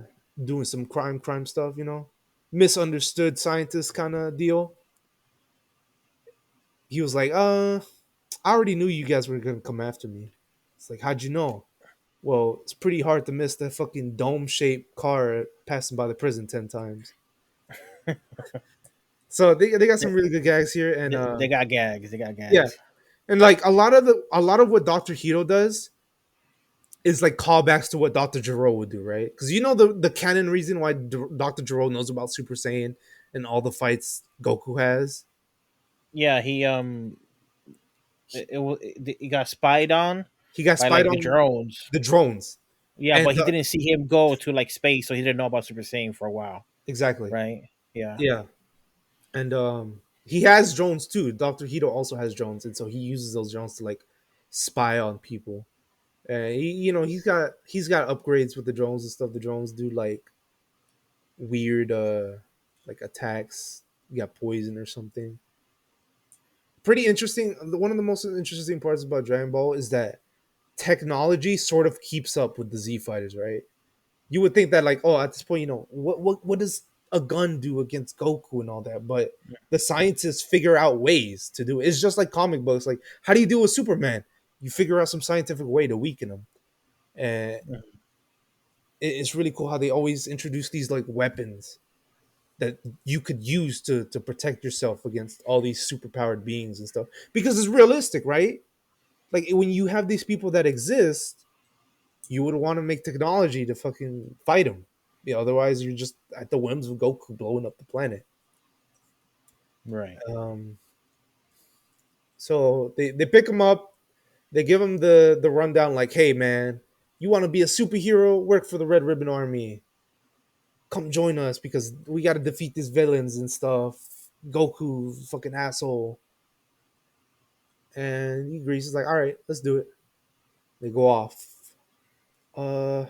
doing some crime stuff, misunderstood scientist kind of deal. He was like, I already knew you guys were gonna come after me. It's like, how'd you know? Well, it's pretty hard to miss that fucking dome shaped car passing by the prison 10 times. So they got some really good gags here, and They got gags. They got yeah, gags. and like a lot of what Dr. Hito does is like callbacks to what Dr. Gero would do, right? Because the canon reason why Dr. Gero knows about Super Saiyan and all the fights Goku has. Yeah, he got spied on He got by spied like the on drones. the drones, Yeah, and but he didn't see him go to like space, so he didn't know about Super Saiyan for a while, exactly, right? Yeah. yeah, and he has drones too. Dr. Hito also has drones, and so he uses those drones to like spy on people. He's got upgrades with the drones and stuff. The drones do like weird like attacks. You got poison or something. Pretty interesting. One of the most interesting parts about Dragon Ball is that technology sort of keeps up with the Z fighters, right? You would think that like, oh, at this point, what does a gun do against Goku and all that? But the scientists figure out ways to do it. It's just like comic books. Like, how do you deal with Superman? You figure out some scientific way to weaken him. And it's really cool how they always introduce these like weapons that you could use to protect yourself against all these superpowered beings and stuff, because it's realistic, right? Like when you have these people that exist, you would want to make technology to fucking fight them. Yeah, otherwise you're just at the whims of Goku blowing up the planet. Right. um so they pick him up. They give him the rundown, like, hey man, you want to be a superhero, work for the Red Ribbon Army, come join us because we got to defeat these villains and stuff. Goku, fucking asshole. And he agrees. He's like, all right, let's do it. They go off. Uh,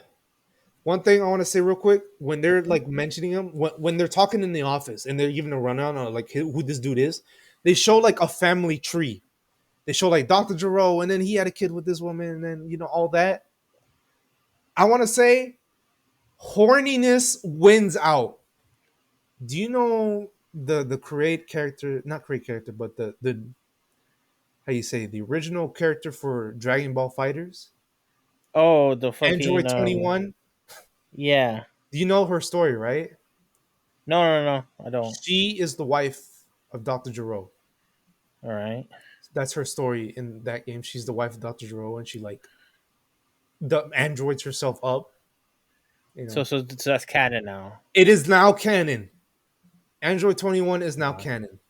One thing I want to say real quick, when they're like mentioning him, when they're talking in the office and they're giving a rundown on like who this dude is, they show like a family tree. They show like Dr. Gero, and then he had a kid with this woman, and then all that. I want to say horniness wins out. Do you know the create character, not create character, but the how you say, the original character for Dragon Ball Fighters, Oh, the Android fucking 21? yeah. Do you know her story, right? No, no, no, I don't. She is the wife of Dr. Gero. All right. That's her story in that game. She's the wife of Dr. Gero, and she like the androids herself up. So that's canon now. It is now canon. Android 21 is now Wow. canon.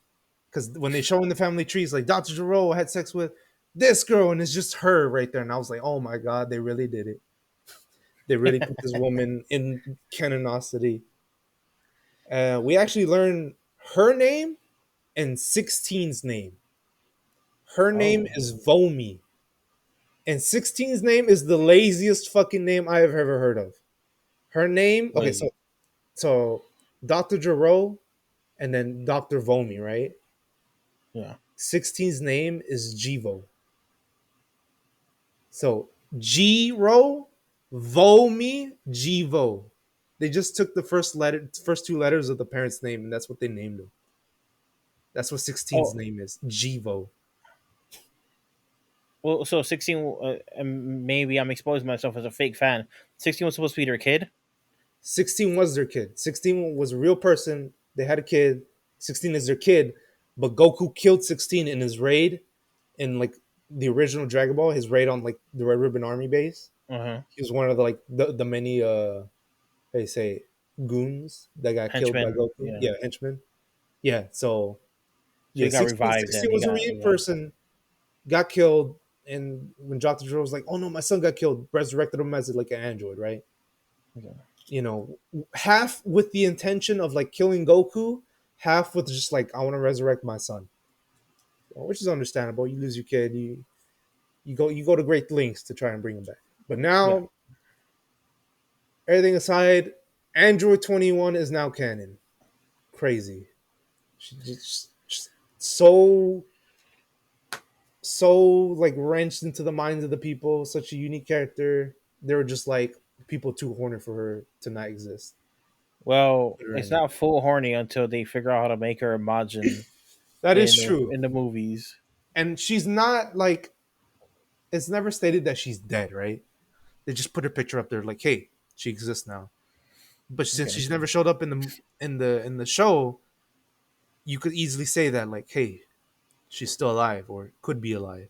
Because when they show in the family trees, like Dr. Gero had sex with this girl, and it's just her right there. And I was like, oh my god, they really did it. They really put this woman in canonicity. We actually learned her name and 16's name. Her name Oh, is Vomi. And 16's name is the laziest fucking name I have ever heard of. Her name, okay, wait. so Dr. Gero and then Dr. Vomi, right? Yeah. 16's name is Jivo. So Giro, Vomi, Jivo. They just took the first two letters of the parent's name, and that's what they named him. That's what 16's Oh, name is, Jivo. well, so 16. Maybe I'm exposing myself as a fake fan. 16 was supposed to be their kid. 16 was their kid. 16 was a real person. They had a kid. 16 is their kid. but Goku killed 16 in his raid in like the original Dragon Ball, his raid on like the Red Ribbon Army base. Uh-huh. He was one of the like the many they say goons that got killed by Henchman. Goku. Yeah. Yeah, henchmen. Yeah, so So yeah, he got revived. 16 Then he was a got real yeah. person, got killed, and when Dr. Zero was like, "Oh no, my son got killed," resurrected him as like an android, right? Okay. You know, half with the intention of like killing Goku, half with just like I want to resurrect my son, which is understandable. You lose your kid, you go to great lengths to try and bring him back. But Yeah. now, everything aside, Android 21 is now canon. Crazy. She just so like wrenched into the minds of the people. Such a unique character. They were just like people too horny for her to not exist. Well, it's Right. not full horny until they figure out how to make her a Majin That is true. in the movies. And she's not like it's never stated that she's dead, right? They just put her picture up there, like, hey, she exists now. But since Okay. she's never showed up in the show, you could easily say that, like, hey, she's still alive or could be alive.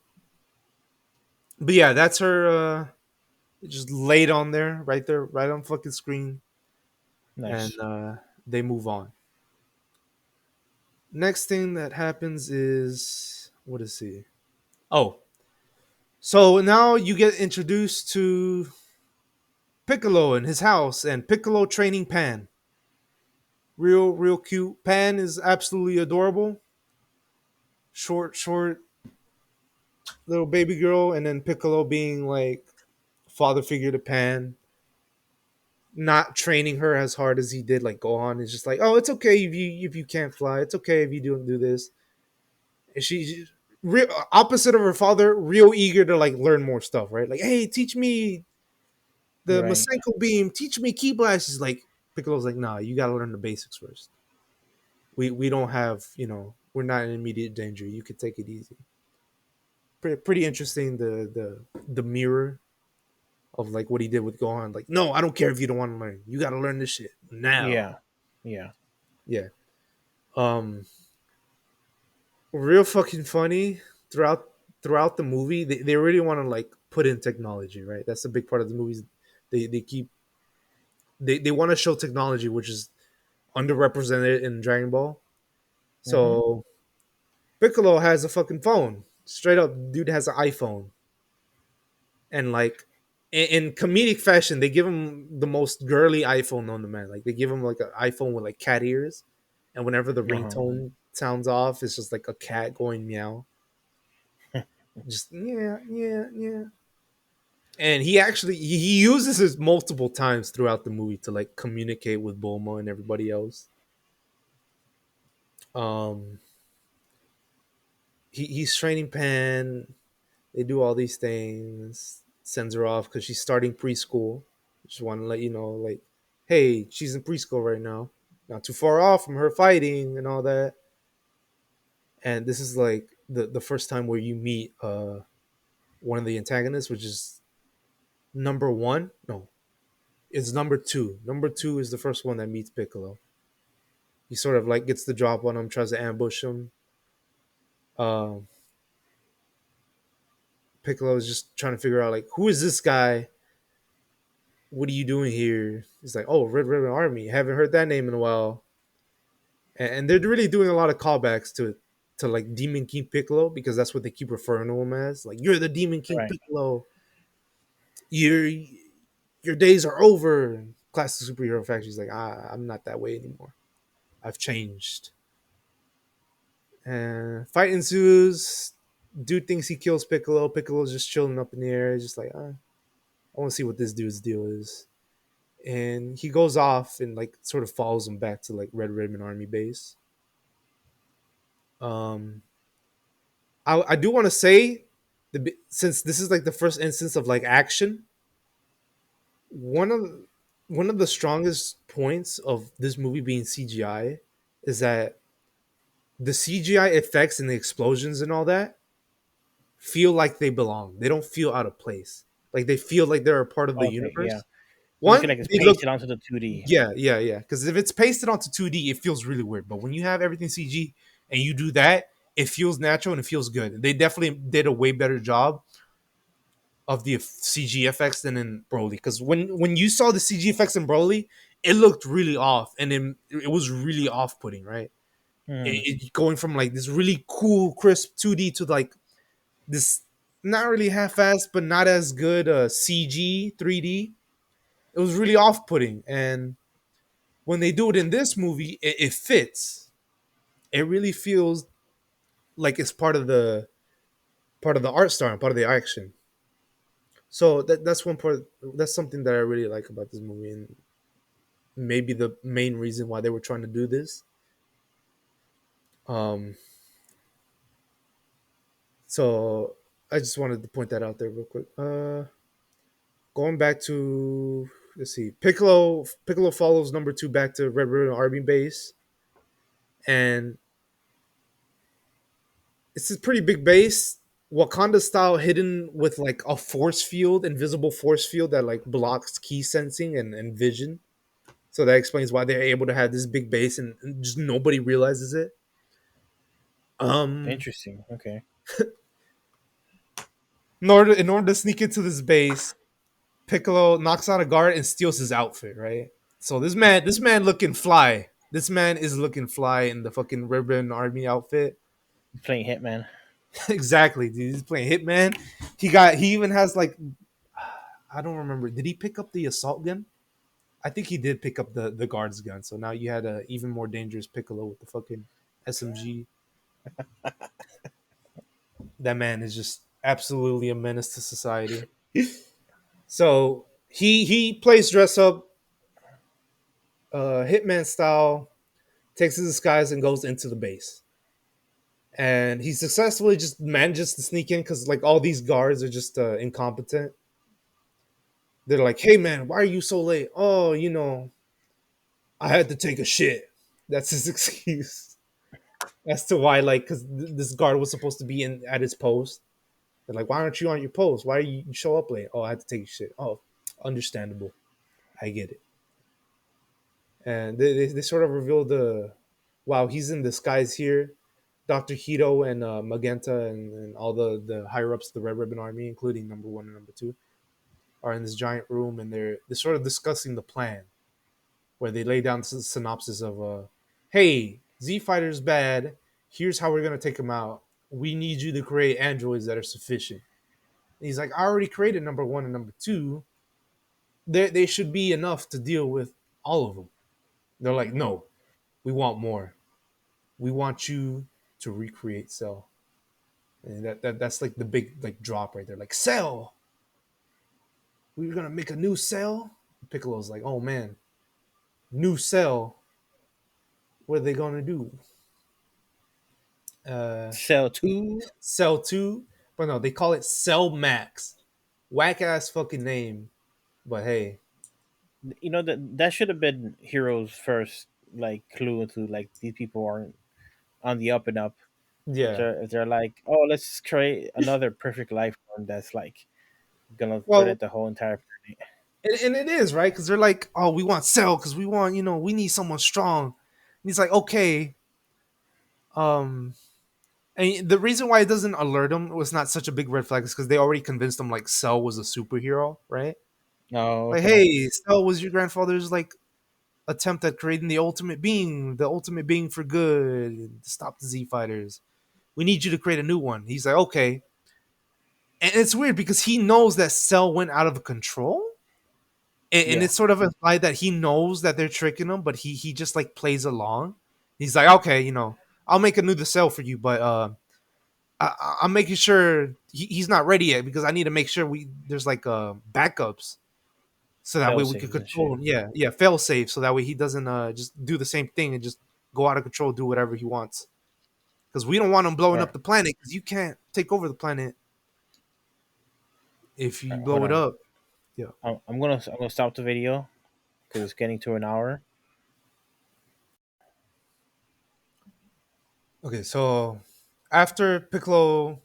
But yeah, that's her. Just laid on there, right on fucking screen, and Nice. they move on. Next thing that happens is what is he? Oh, so now you get introduced to Piccolo in his house and Piccolo training Pan. Real cute. Pan is absolutely adorable. Short little baby girl, and then Piccolo being like father figure to Pan, not training her as hard as he did like Gohan. Is just like, oh, it's okay if you can't fly. It's okay if you don't do this. And she's real opposite of her father, real eager to like learn more stuff, right? Like, hey, teach me the Right. Masenko beam, teach me Ki Blast. She's like, Piccolo's like, nah, you gotta learn the basics first. We don't have, we're not in immediate danger. You could take it easy. Pretty interesting the mirror of like what he did with Gohan. Like, no, I don't care if you don't want to learn. You gotta learn this shit now. Yeah. Yeah. Yeah. Um Real fucking funny throughout the movie. They really want to like put in technology, right? That's a big part of the movies. They keep they want to show technology which is underrepresented in Dragon Ball. Mm-hmm. So Piccolo has a fucking phone. Straight up, dude has an iPhone. And like in comedic fashion, they give him the most girly iPhone known to man. Like they give him like an iPhone with like cat ears, and whenever the Uh-huh. ringtone sounds off, it's just like a cat going meow. Just yeah. And he uses it multiple times throughout the movie to like communicate with Bulma and everybody else. Um, he's training Pan. They do all these things. Sends her off because she's starting preschool. Just want to let you know, like, hey, she's in preschool right now, not too far off from her fighting and all that. And this is like the first time where you meet one of the antagonists, which is number one. No, it's number two. Number two is the first one that meets Piccolo. He sort of like gets the drop on him, tries to ambush him. Um, Piccolo is just trying to figure out like who is this guy? What are you doing here? He's like, oh, Red Ribbon Army. Haven't heard that name in a while. And they're really doing a lot of callbacks to like Demon King Piccolo because that's what they keep referring to him as. Like, you're the Demon King Right. Piccolo. Your days are over. Classic superhero factory's like, I'm not that way anymore. I've changed. And fight ensues. Dude thinks he kills Piccolo. Piccolo's just chilling up in the air. He's just like, I want to see what this dude's deal is. And he goes off and like sort of follows him back to like Red Ribbon Army base. Um, I do want to say, since this is like the first instance of like action, one of the strongest points of this movie being CGI is that the CGI effects and the explosions and all that feel like they belong. They don't feel out of place. Like they feel like they're a part of the Okay. Yeah. universe. So you feel One, like it's they look pasted onto the 2D. yeah. Because if it's pasted onto 2D, it feels really weird. But when you have everything CG, and you do that, it feels natural and it feels good. They definitely did a way better job of the CG effects than in Broly. Because when you saw the CG effects in Broly, it looked really off, and it was really off putting, right? Hmm. Going from like this really cool, crisp 2D to like this not really half-assed, but not as good CG 3D. It was really off-putting, and when they do it in this movie, it fits. It really feels like it's part of the art style, part of the action. So that's one part. That's something that I really like about this movie, and maybe the main reason why they were trying to do this. Um, so I just wanted to point that out there real quick. Going back to, let's see, Piccolo follows number two back to Red Ribbon Army base, and it's a pretty big base. Wakanda style, hidden with like a force field, invisible force field that like blocks key sensing and vision. So that explains why they're able to have this big base and just nobody realizes it. Um, Interesting. Okay. in order to sneak into this base, Piccolo knocks out a guard and steals his outfit. Right. So this man looking fly. This man is looking fly in the fucking Ribbon Army outfit. Playing Hitman. Exactly, dude. He's playing Hitman. He even has like, I don't remember. Did he pick up the assault gun? I think he did pick up the guard's gun. So now you had a even more dangerous Piccolo with the fucking SMG. That man is just absolutely a menace to society. So he plays dress up, Hitman style, takes his disguise and goes into the base. And he successfully just manages to sneak in because like all these guards are just incompetent. They're like, "Hey man, why are you so late?" "Oh, I had to take a shit." That's his excuse as to why, like, because this guard was supposed to be in at his post. They're like, "Why aren't you on your post? Why you show up late?" "Oh, I had to take a shit." "Oh, understandable. I get it." And they sort of reveal wow, he's in disguise here. Dr. Hito and Magenta and all the higher ups of the Red Ribbon Army, including number one and number two, are in this giant room, and they're sort of discussing the plan, where they lay down the synopsis of, hey, Z Fighter's bad. Here's how we're gonna take him out. We need you to create androids that are sufficient. And he's like, I already created number one and number two. They should be enough to deal with all of them. They're like, no, we want more. We want you to recreate Cell. And that's like the big like drop right there. Like, Cell, we're gonna make a new Cell. Piccolo's like, oh man, new Cell. What are they gonna do? Cell 2. Cell 2, but no, they call it Cell Max. Whack ass fucking name, but hey, That should have been Hero's first like clue into like these people aren't on the up and up. If yeah. they're like, oh, let's create another perfect life form that's like gonna Well, threat the whole entire planet. and it is right because they're like, oh, we want Cell because we want, we need someone strong. And he's like, okay, um, and the reason why it doesn't alert him was not such a big red flag is because they already convinced him like Cell was a superhero, right? Oh, Like, okay. hey, Cell was your grandfather's like attempt at creating the ultimate being for good, to stop the Z fighters. We need you to create a new one. He's like, okay. And it's weird because he knows that Cell went out of control. And Yeah, it's sort of implied that he knows that they're tricking him, but he just like plays along. He's like, okay, I'll make a new the Cell for you, but I'm making sure he's not ready yet because I need to make sure there's like backups so that fail way we can saves and control shit. him. Yeah, yeah, fail safe so that way he doesn't just do the same thing and just go out of control, do whatever he wants. Because we don't want him blowing All up the planet because you can't take over the planet if you right, hold blow it on. up. Yeah. I'm gonna stop the video because it's getting to an hour. Okay, so after Piccolo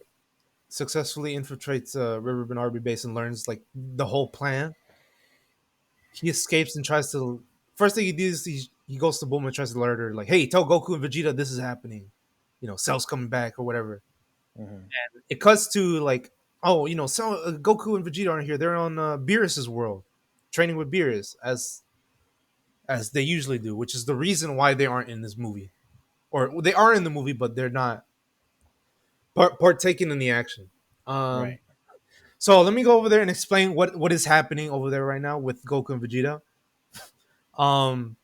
successfully infiltrates River Bernarbi base and learns like the whole plan, he escapes and tries to. First thing he does, he goes to Bulma and tries to alert her, like, "Hey, tell Goku and Vegeta this is happening." Cell's coming back or whatever. Mhm. It cuts to like, oh, Cell, Goku and Vegeta aren't here. They're on Beerus's world, training with Beerus as they usually do, which is the reason why they aren't in this movie, or they are in the movie, but they're not partaking in the action. Um, Right. so let me go over there and explain what is happening over there right now with Goku and Vegeta. Um,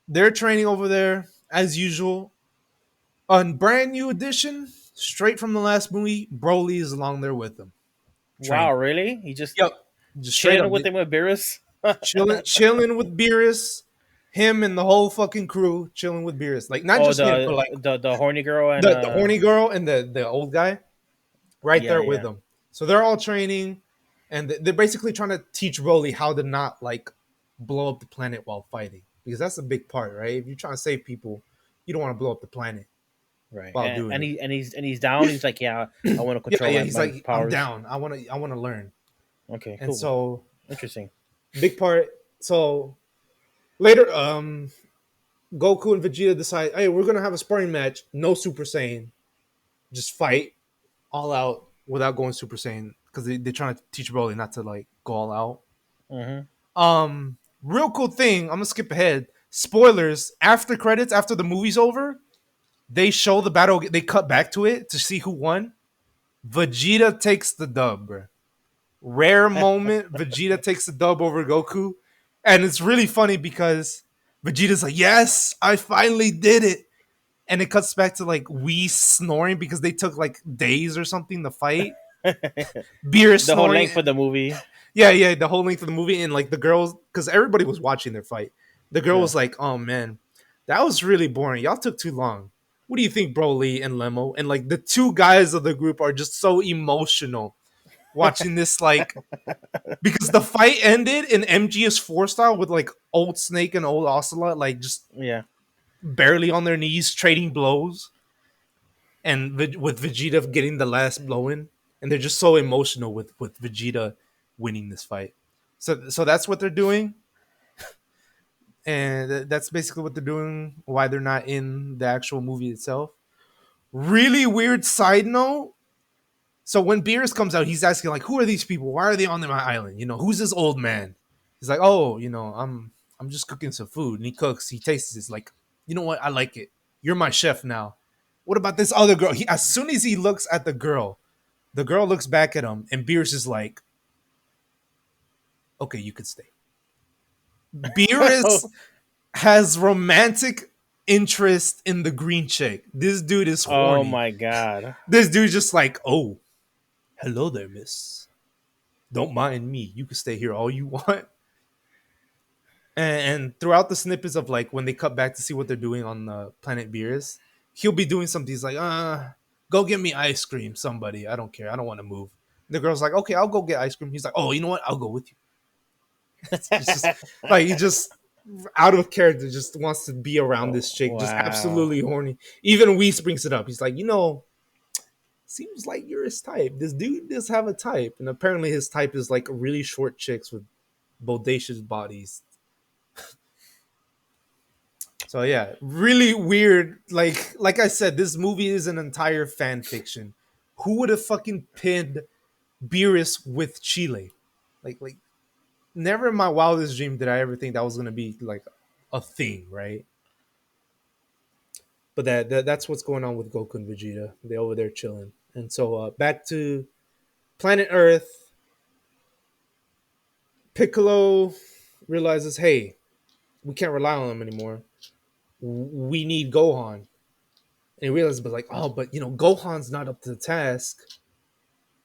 they're training over there as usual. On brand new edition, straight from the last movie, Broly is along there with them. Wow, Training. really? He just Yep. Just straight chilling up with him with Beerus? chilling with Beerus, him and the whole fucking crew chilling with Beerus. Like not Oh, just him, but like the horny girl and the horny girl and the old guy right yeah, there with yeah. them. So they're all training, and they're basically trying to teach Broly how to not like blow up the planet while fighting, because that's a big part, right? If you're trying to save people, you don't want to blow up the planet Right. while doing it. He's down. He's like, yeah, I want to control Yeah, my, he's my like, I'm powers. down. I want to learn. Okay, And cool. so Interesting. big part. So later, Goku and Vegeta decide, hey, we're gonna have a sparring match. No Super Saiyan, just fight all out without going Super Saiyan, because they're trying to teach Broly not to like go all out. Hmm. Real cool thing. I'm gonna skip ahead. Spoilers. After credits, after the movie's over, they show the battle. They cut back to it to see who won. Vegeta takes the dub, bro. Rare moment. Vegeta takes the dub over Goku, and it's really funny because Vegeta's like, "Yes, I finally did it," and it cuts back to like Whis snoring because they took like days or something to fight. Beer The whole snoring. length for the movie. Yeah, the whole length of the movie, and like the girls, because everybody was watching their fight. The girl Yeah. was like, "Oh man, that was really boring. Y'all took too long. What do you think, Broly and Lemo?" And like the two guys of the group are just so emotional watching this, like, because the fight ended in MGS4 style with like old Snake and old Ocelot like just Yeah. barely on their knees trading blows, and with Vegeta getting the last blow in, and they're just so emotional with Vegeta winning this fight. So that's what they're doing, and that's basically what they're doing. Why they're not in the actual movie itself. Really weird side note. So when Beerus comes out, he's asking like, "Who are these people? Why are they on my island? Who's this old man?" He's like, "Oh, I'm just cooking some food." And he cooks. He tastes it. He's like, "You know what? I like it. You're my chef now. What about this other girl?" As soon as he looks at the girl looks back at him, and Beerus is like, "Okay, you could stay." Beerus has romantic interest in the green chick. This dude is Oh horny. my god. This dude's just like, "Oh, hello there, miss. Don't mind me. You can stay here all you want." And throughout the snippets of like when they cut back to see what they're doing on the planet Beerus, he'll be doing something. He's like, go get me ice cream, somebody. I don't care. I don't want to move." The girl's like, "Okay, I'll go get ice cream." He's like, "Oh, you know what? I'll go with you." It's just like he just out of character, just wants to be around this chick, just Wow. absolutely horny. Even Whis brings it up. He's like, seems like you're his type. This dude does have a type, and apparently his type is like really short chicks with bodacious bodies. So yeah, really weird. Like I said, this movie is an entire fan fiction. Who would have fucking pinned Beerus with Chile? Like never in my wildest dream did I ever think that was gonna be like a thing, right? But that's what's going on with Goku and Vegeta. They're over there chilling. And so back to planet Earth. Piccolo realizes, hey, we can't rely on them anymore. We need Gohan. And he realizes, but Gohan's not up to the task.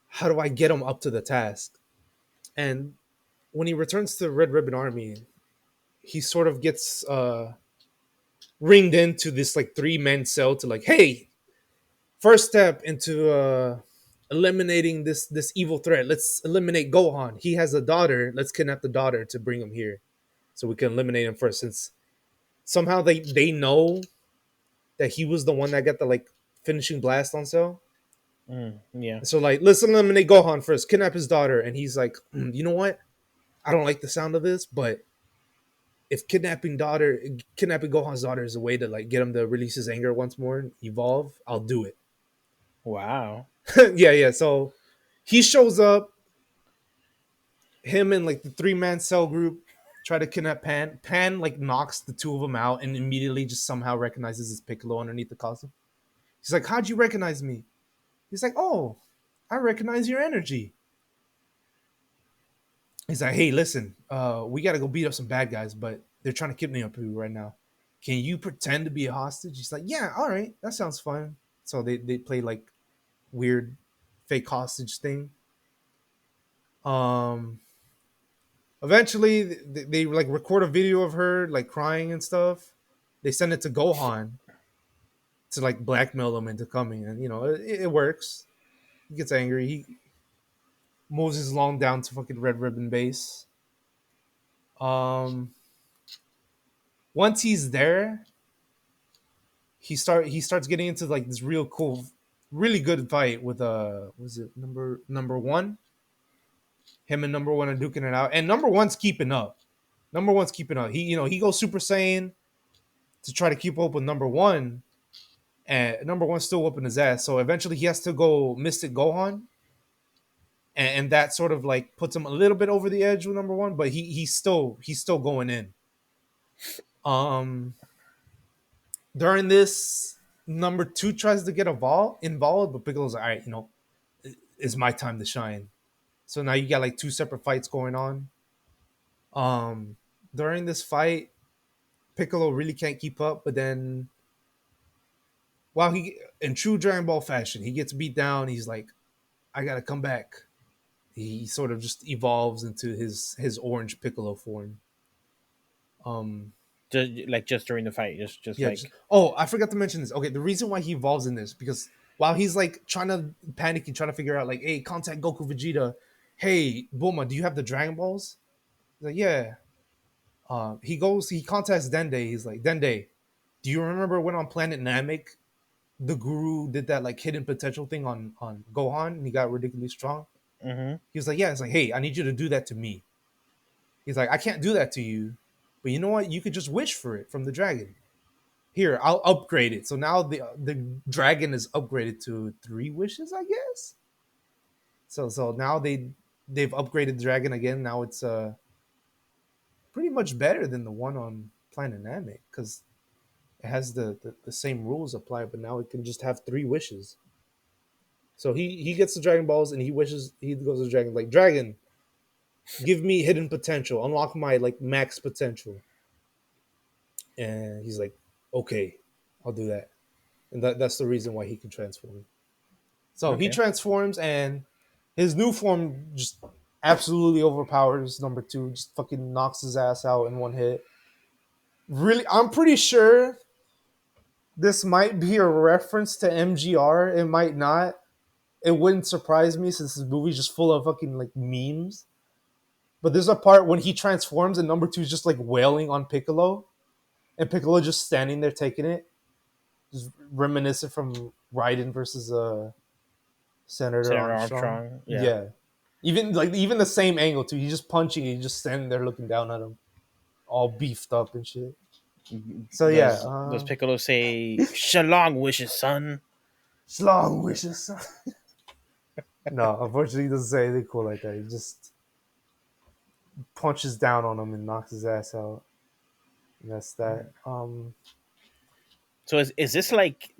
How do I get him up to the task? And when he returns to the Red Ribbon Army, he sort of gets ringed into this like 3-man cell to like, hey, first step into eliminating this evil threat. Let's eliminate Gohan. He has a daughter. Let's kidnap the daughter to bring him here, so we can eliminate him first. Since somehow they know that he was the one that got the like finishing blast on Cell. Yeah. So like, let's eliminate Gohan first. Kidnap his daughter, and he's like, you know what? I don't like the sound of this, but if kidnapping Gohan's daughter is a way to like get him to release his anger once more and evolve, I'll do it. Wow. Yeah. So he shows up, him and like the 3-man cell group try to kidnap Pan. Pan like knocks the two of them out and immediately just somehow recognizes his Piccolo underneath the costume. He's like, "How'd you recognize me?" He's like, "Oh, I recognize your energy." He's like, "Hey, listen, we gotta go beat up some bad guys, but they're trying to kidnap you right now. Can you pretend to be a hostage?" He's like, "Yeah, all right, that sounds fun." So they play like weird fake hostage thing. Um, Eventually they like record a video of her like crying and stuff. They send it to Gohan to like blackmail him into coming, and it works. He gets angry. He moses along down to fucking Red Ribbon Base. Um, Once he's there, he starts getting into like this real cool, really good fight with was it number one? Him and number one are duking it out, and number one's keeping up. Number one's keeping up. He goes Super Saiyan to try to keep up with number one, and number one's still whooping his ass. So eventually he has to go Mystic Gohan, and that sort of like puts him a little bit over the edge with number one, but he's still going in. During this, number two tries to get involved, but Piccolo's like, all right, it's my time to shine. So now you got like two separate fights going on. During this fight, Piccolo really can't keep up, but then while he in true Dragon Ball fashion, he gets beat down, he's like, I gotta come back. He sort of just evolves into his orange Piccolo form. Just during the fight, just Yeah. like Oh, I forgot to mention this. Okay, the reason why he evolves in this because while he's like trying to panic and trying to figure out like, hey, contact Goku Vegeta. Hey, Bulma, do you have the Dragon Balls? He's like, yeah. He contacts Dende. He's like, Dende, do you remember when on Planet Namek the Guru did that like hidden potential thing on Gohan and he got ridiculously strong? mm-hmm. He was like, yeah. It's like, hey, I need you to do that to me. He's like, I can't do that to you, but you know what? You could just wish for it from the dragon. Here, I'll upgrade it. So now the dragon is upgraded to 3 wishes, I guess. So now they've upgraded the dragon again. Now it's pretty much better than the one on Planet Namek because it has the same rules apply, but now it can just have 3 wishes. So he gets the Dragon Balls and he wishes he goes to the dragon like, dragon, give me hidden potential, unlock my like max potential. And he's like, okay, I'll do that. And that's the reason why he can transform. So he transforms and his new form just absolutely overpowers number two, just fucking knocks his ass out in one hit. Really, I'm pretty sure this might be a reference to MGR. It might not. It wouldn't surprise me since this movie's just full of fucking like memes. But there's a part when he transforms and number two is just like wailing on Piccolo. And Piccolo just standing there taking it. Just reminiscent from Raiden versus Senator Armstrong. Yeah. Even the same angle too. He's just punching, he's just standing there looking down at him. All beefed up and shit. So does Piccolo say "Shalong wishes, son"? Long wishes, son. No, unfortunately, he doesn't say anything cool like that. He just punches down on him and knocks his ass out. And that's that. So is this like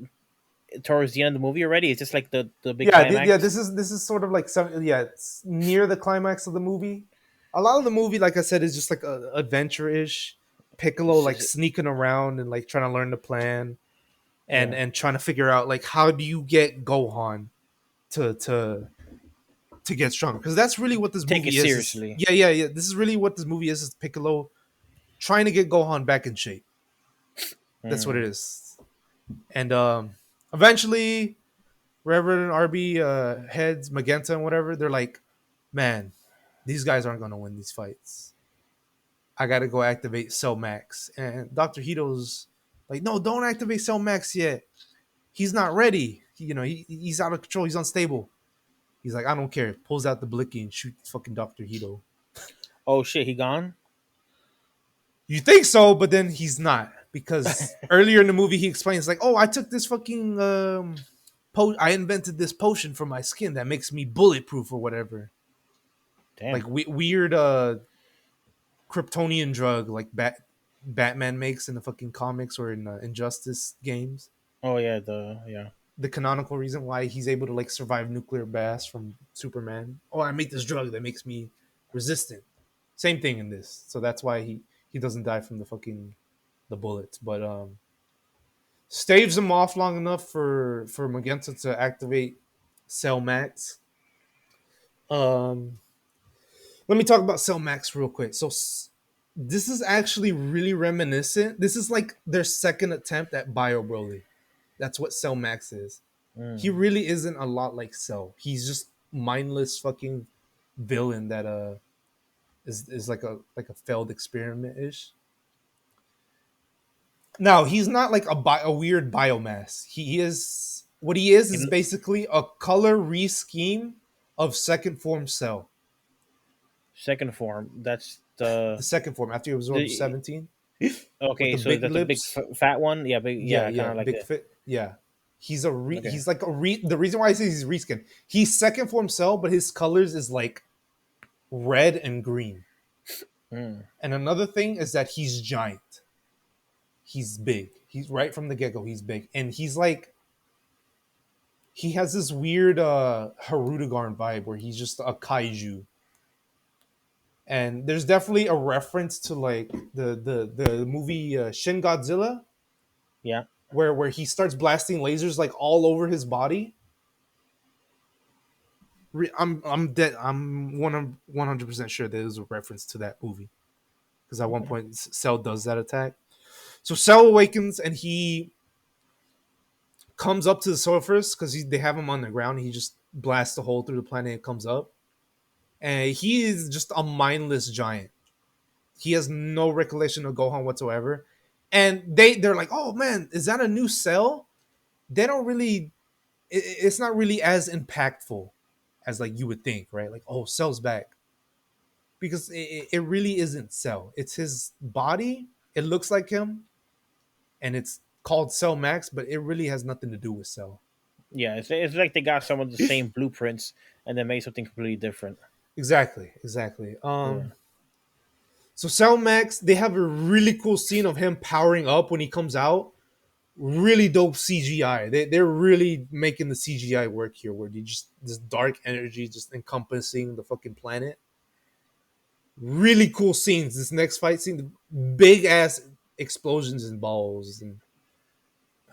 towards the end of the movie already? Is this like the big climax? This is sort of like it's near the climax of the movie. A lot of the movie, like I said, is just like a adventure-ish. Piccolo like sneaking around and like trying to learn the plan, and trying to figure out like how do you get Gohan to get stronger, because that's really what this movie is. Seriously. Yeah. This is really what this movie is Piccolo trying to get Gohan back in shape. That's what it is. And eventually, Reverend RB heads Magenta and whatever, they're like, man, these guys aren't gonna win these fights. I gotta go activate Cell Max. And Dr. Hito's like, no, don't activate Cell Max yet. He's not ready. He's out of control. He's unstable. He's like, I don't care. Pulls out the blicky and shoots fucking Dr. Hito. Oh shit, he gone? You think so, but then he's not, because earlier in the movie he explains like, "Oh, I took this fucking I invented this potion for my skin that makes me bulletproof or whatever." Damn. Like weird Kryptonian drug like Batman makes in the fucking comics or in Injustice games. Oh yeah, the Canonical reason why he's able to like survive nuclear blasts from Superman. Oh, I made this drug that makes me resistant. Same thing in this. So that's why he doesn't die from the bullets, but staves him off long enough for Magenta to activate Cell Max. Let me talk about Cell Max real quick. So this is actually really reminiscent. This is like their second attempt at Bio Broly. That's what Cell Max is. He really isn't a lot like Cell. He's just mindless fucking villain that is like a failed experiment ish. Now he's not like a weird biomass. He is what he is basically a color rescheme of second form Cell. second form. That's The the second form after you absorb the 17. okay. the So big that's lips. a big fat one. Yeah, big. Yeah, kind of like big that. fit. Yeah, he's Okay. he's like the reason why I say he's reskin. He's second form Cell, but his colors is like red and green. Mm. And another thing is that he's giant. He's big. He's right from the get go. He's big, and he's like he has this weird Harudagarn vibe where he's just a kaiju. And there's definitely a reference to like the movie Shin Godzilla, Yeah. where he starts blasting lasers like all over his body. I'm dead. I'm 100% sure there's a reference to that movie, because at one point Cell does that attack. So Cell awakens and he comes up to the surface because they have him on the ground. He just blasts a hole through the planet and comes up, and he is just a mindless giant. He has no recollection of Gohan whatsoever, and they're like, "Oh man, is that a new Cell?" They don't really. It's not really as impactful as like you would think, right? Like, oh, Cell's back, because it really isn't Cell. It's his body. It looks like him, and it's called Cell Max, but it really has nothing to do with Cell. Yeah, it's like they got some of the same blueprints and then made something completely different. Exactly. Yeah. So Cell Max, they have a really cool scene of him powering up when he comes out. Really dope CGI. They're really making the CGI work here, where you just this dark energy just encompassing the fucking planet. Really cool scenes. This next fight scene, the big ass explosions and balls and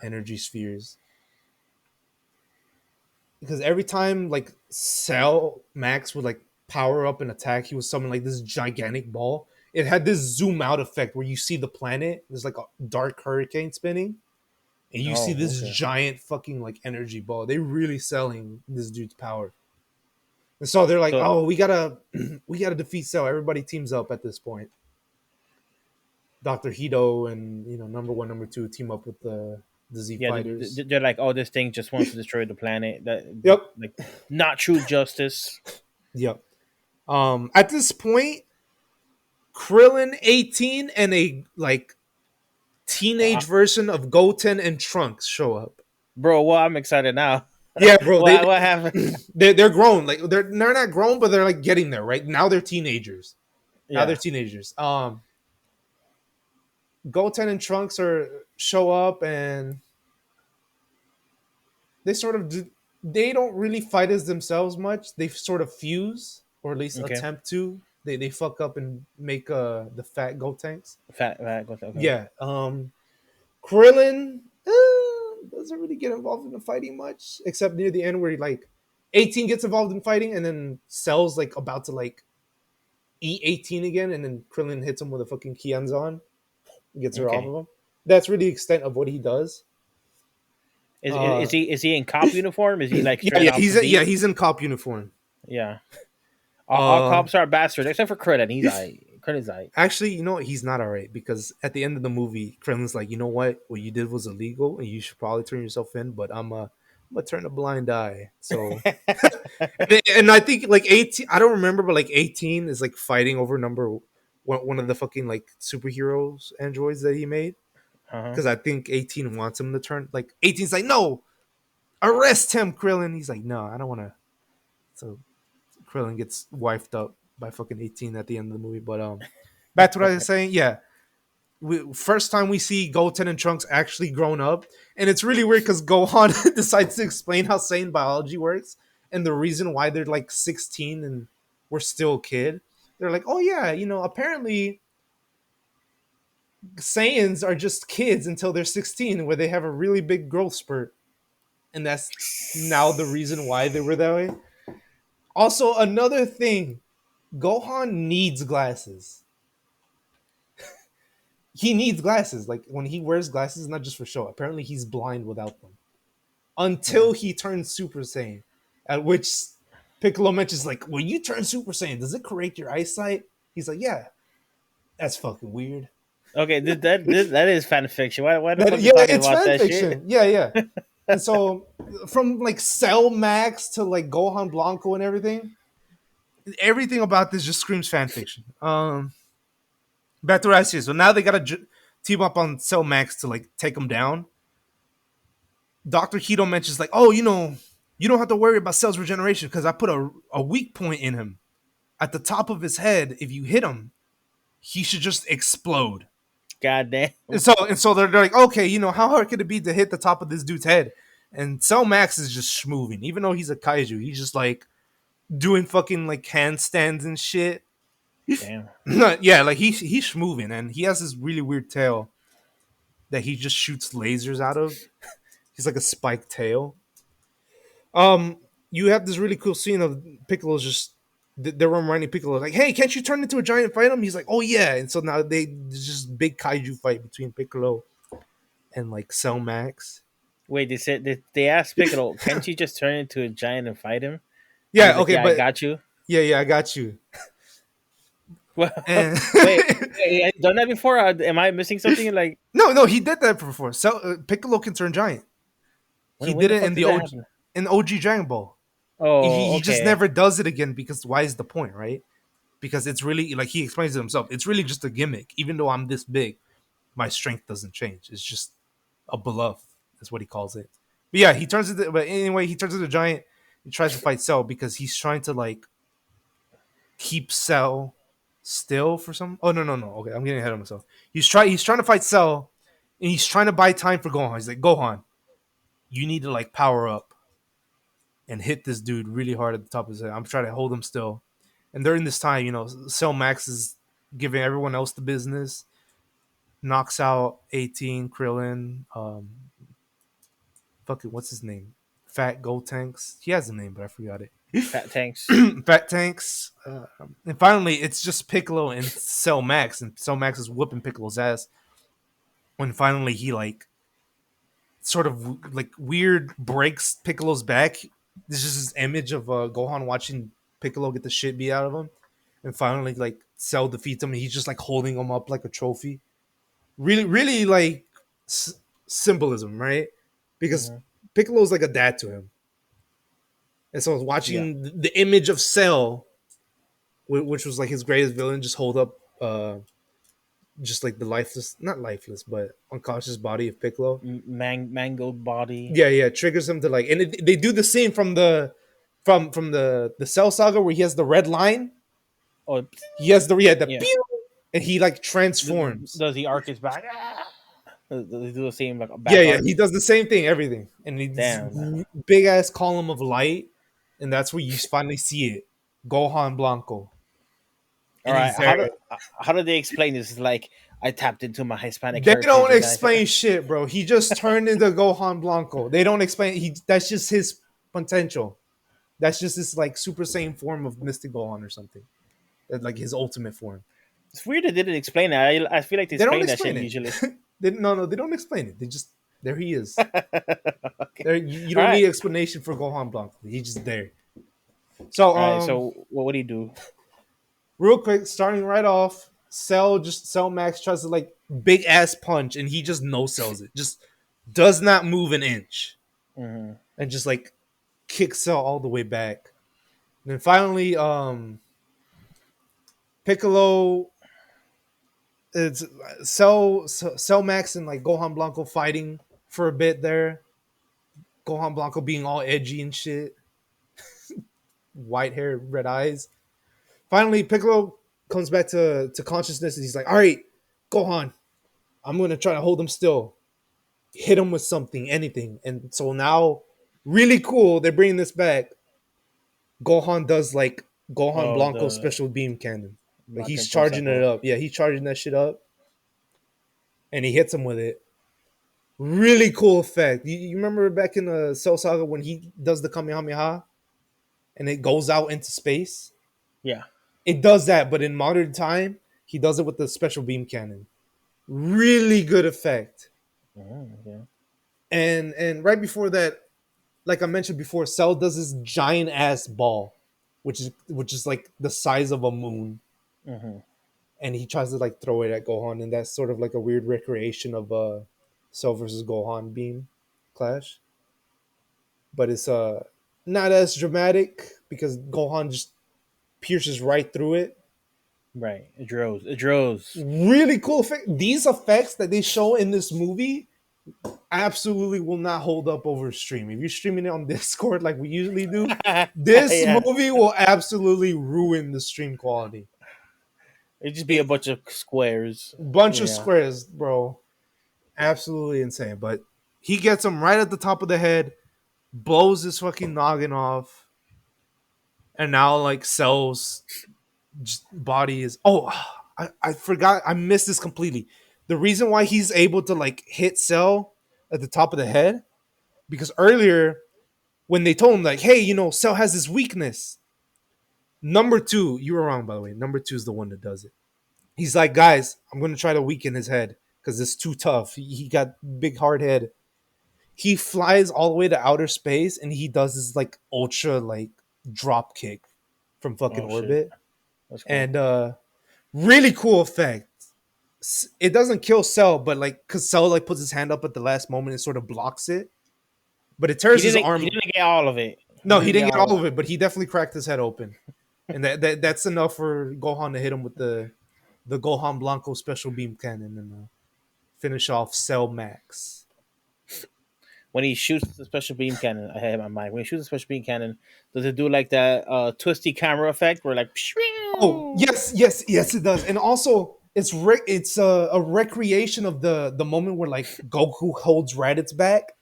energy spheres. Because every time like Cell Max would like power up and attack, he was summoning like this gigantic ball. It had this zoom out effect where you see the planet. There's like a dark hurricane spinning, and you see this giant fucking like energy ball. They really selling this dude's power. And so they're like, "Oh, we gotta defeat Cell." Everybody teams up at this point. Dr. Hito and number 1, number 2 team up with the Z fighters. They're like, oh, this thing just wants to destroy the planet. Yep. Like, not true justice. Yep. At this point, Krillin 18 and a like teenage version of Goten and Trunks show up. Bro, well, I'm excited now. Yeah, bro. What happened? They're grown. Like they're not grown, but they're like getting there. Right now, they're teenagers. Now they're teenagers. Goten and Trunks show up, and they sort of they don't really fight as themselves much. They sort of fuse, or at least attempt to. They fuck up and make the fat Gotenks. Fat Goten. Okay. Yeah. Krillin doesn't really get involved in the fighting much, except near the end where like 18 gets involved in fighting, and then Cell's like about to like eat 18 again, and then Krillin hits him with a fucking Kianzan, gets her off of him. That's really the extent of what he does. Is he in cop uniform? Is he like he's in cop uniform. Yeah. All cops are bastards except for Krillin. He's Krillin's aight. Actually, you know what? He's not all right, because at the end of the movie, Krillin's like, you know what you did was illegal, and you should probably turn yourself in. But I'm gonna turn a blind eye. So, and I think like 18, I don't remember, but like 18 is like fighting over number one of the fucking like superheroes androids that he made. Uh-huh. Because I think 18 wants him to turn, like 18's like, no, arrest him, Krillin. He's like, no, I don't want to. So Krillin gets wifed up by fucking 18 at the end of the movie. But back to what I was saying, yeah. First time we see Goten and Trunks actually grown up, and it's really weird because Gohan decides to explain how Saiyan biology works and the reason why they're like 16 and we're still a kid. They're like, oh yeah, apparently Saiyans are just kids until they're 16, where they have a really big growth spurt, and that's now the reason why they were that way. Also, another thing, Gohan needs glasses. He needs glasses. Like when he wears glasses, not just for show. Apparently, he's blind without them until he turns Super Saiyan. At which Piccolo mentions, like, "When you turn Super Saiyan, does it correct your eyesight?" He's like, "Yeah." That's fucking weird. Okay, that is fan fiction. Why the fuck you Yeah, talking it's about fan that fiction. shit? Yeah. And so, from like Cell Max to like Gohan Blanco and everything about this just screams fan fiction. Back to Rassia. So now they gotta team up on Cell Max to like take him down. Dr. Hito mentions like, oh, you don't have to worry about Cell's regeneration because I put a weak point in him at the top of his head. If you hit him, he should just explode. God damn. And so they're like, okay, how hard could it be to hit the top of this dude's head? And Cell Max is just schmoving, even though he's a kaiju. He's just like doing fucking like handstands and shit. Damn. Yeah, like he's schmoving, and he has this really weird tail that he just shoots lasers out of. He's like a spiked tail. You have this really cool scene of Piccolo's just they're reminding Piccolo like, "Hey, can't you turn into a giant and fight him?" He's like, "Oh yeah!" And so now there's just big kaiju fight between Piccolo and like Cell Max. Wait, they asked Piccolo, can't you just turn into a giant and fight him? Yeah, He's like, okay, yeah, but I got you. yeah, I got you. Well, And wait, have you done that before? Am I missing something? Like, no, he did that before. So Piccolo can turn giant. He when did it fuck in did the that OG, happen? in OG Dragon Ball. Oh, He just okay. never does it again because why is the point, right? Because it's really like he explains it himself. It's really just a gimmick. Even though I'm this big, my strength doesn't change. It's just a bluff. That's what he calls it. But yeah, he turns into. But anyway, he turns into a giant. He tries to fight Cell because he's trying to like keep Cell still for some. Oh no. Okay, I'm getting ahead of myself. He's trying to fight Cell, and he's trying to buy time for Gohan. He's like, Gohan, you need to like power up and hit this dude really hard at the top of his head. I'm trying to hold him still. And during this time, Cell Max is giving everyone else the business. Knocks out 18, Krillin, fucking what's his name? Fat Gold Tanks. He has a name, but I forgot it. Fat tanks. Fat Tanks. And finally, it's just Piccolo and Cell Max, and Cell Max is whooping Piccolo's ass. When finally he like sort of like weird breaks Piccolo's back. This is this image of Gohan watching Piccolo get the shit beat out of him, and finally like Cell defeats him, and he's just like holding him up like a trophy. Really like symbolism, right? Because Piccolo's like a dad to him, and so watching the image of Cell, which was like his greatest villain, just hold up, just like the not lifeless, but unconscious body of Piccolo. Mangled body. Yeah, triggers him to like, and they do the same from the Cell Saga where he has the red line. Oh, He has the yeah. pew, and he like transforms. Does he arc his back? Does he do the same like back Yeah, arc? he does the same thing, everything, and he's Damn. big ass column of light, and that's where you finally see it, Gohan Blanco. All And right, he's there. how do they explain this? It's like I tapped into my Hispanic They heritage. don't and I- explain shit, bro. He just turned into Gohan Blanco. They don't explain. That's just his potential. That's just this like Super Saiyan form of Mystic Gohan or something. That's like his ultimate form. It's weird they didn't explain it. I feel like they They don't explain that shit explain it. usually. No, they don't explain it. They just there he is. Okay. There, you don't All right. need explanation for Gohan Blanco. He's just there. So, All right, so what do you do? real quick, starting right off, Cell Max tries to like big ass punch, and he just no sells it. Just does not move an inch, Mhm. and just like kicks Cell all the way back. And then finally, Piccolo it's Cell Max and like Gohan Blanco fighting for a bit there. Gohan Blanco being all edgy and shit, white hair, red eyes. Finally, Piccolo comes back to consciousness and he's like, "All right, Gohan, I'm gonna try to hold him still, hit him with something, anything." And so now, really cool, they're bringing this back. Gohan does like Gohan Oh, Blanco the special beam cannon. Like Black he's and Full charging it Cycle. up. Yeah, he's charging that shit up, and he hits him with it. Really cool effect. You remember back in the Cell Saga when he does the Kamehameha and it goes out into space? Yeah. It does that, but in modern time, he does it with the special beam cannon. Really good effect. Yeah. And right before that, like I mentioned before, Cell does this giant ass ball, which is like the size of a moon, and he tries to like throw it at Gohan, and that's sort of like a weird recreation of Cell versus Gohan beam clash. But it's not as dramatic because Gohan just pierces right through it. Right. It drows. It drows. Really cool effect. These effects that they show in this movie absolutely will not hold up over stream. If you're streaming it on Discord like we usually do, this Yeah. movie will absolutely ruin the stream quality. It'd just be a bunch of squares. Bunch of Yeah. squares, bro. Absolutely insane. But he gets him right at the top of the head, blows his fucking noggin off, and now like Cell's body is. Oh, I forgot. I missed this completely. The reason why he's able to like hit Cell at the top of the head because earlier when they told him like, hey, Cell has this weakness. Number two, you were wrong by the way. Number two is the one that does it. He's like, guys, I'm gonna try to weaken his head because it's too tough. He got big hard head. He flies all the way to outer space and he does this like ultra like drop kick from fucking Oh shit. orbit. That's cool. And really cool effect. It doesn't kill Cell, but like because Cell like puts his hand up at the last moment and sort of blocks it. But it tears his arm. He didn't get all of it. No, he didn't get all of it, but he definitely cracked his head open. And that's enough for Gohan to hit him with the Gohan Blanco special beam cannon and finish off Cell Max. When he shoots the special beam cannon, I had in my mind. When he shoots the special beam cannon, does it do like that twisty camera effect where like? Oh yes, it does. And also, it's a recreation of the moment where like Goku holds Raditz back,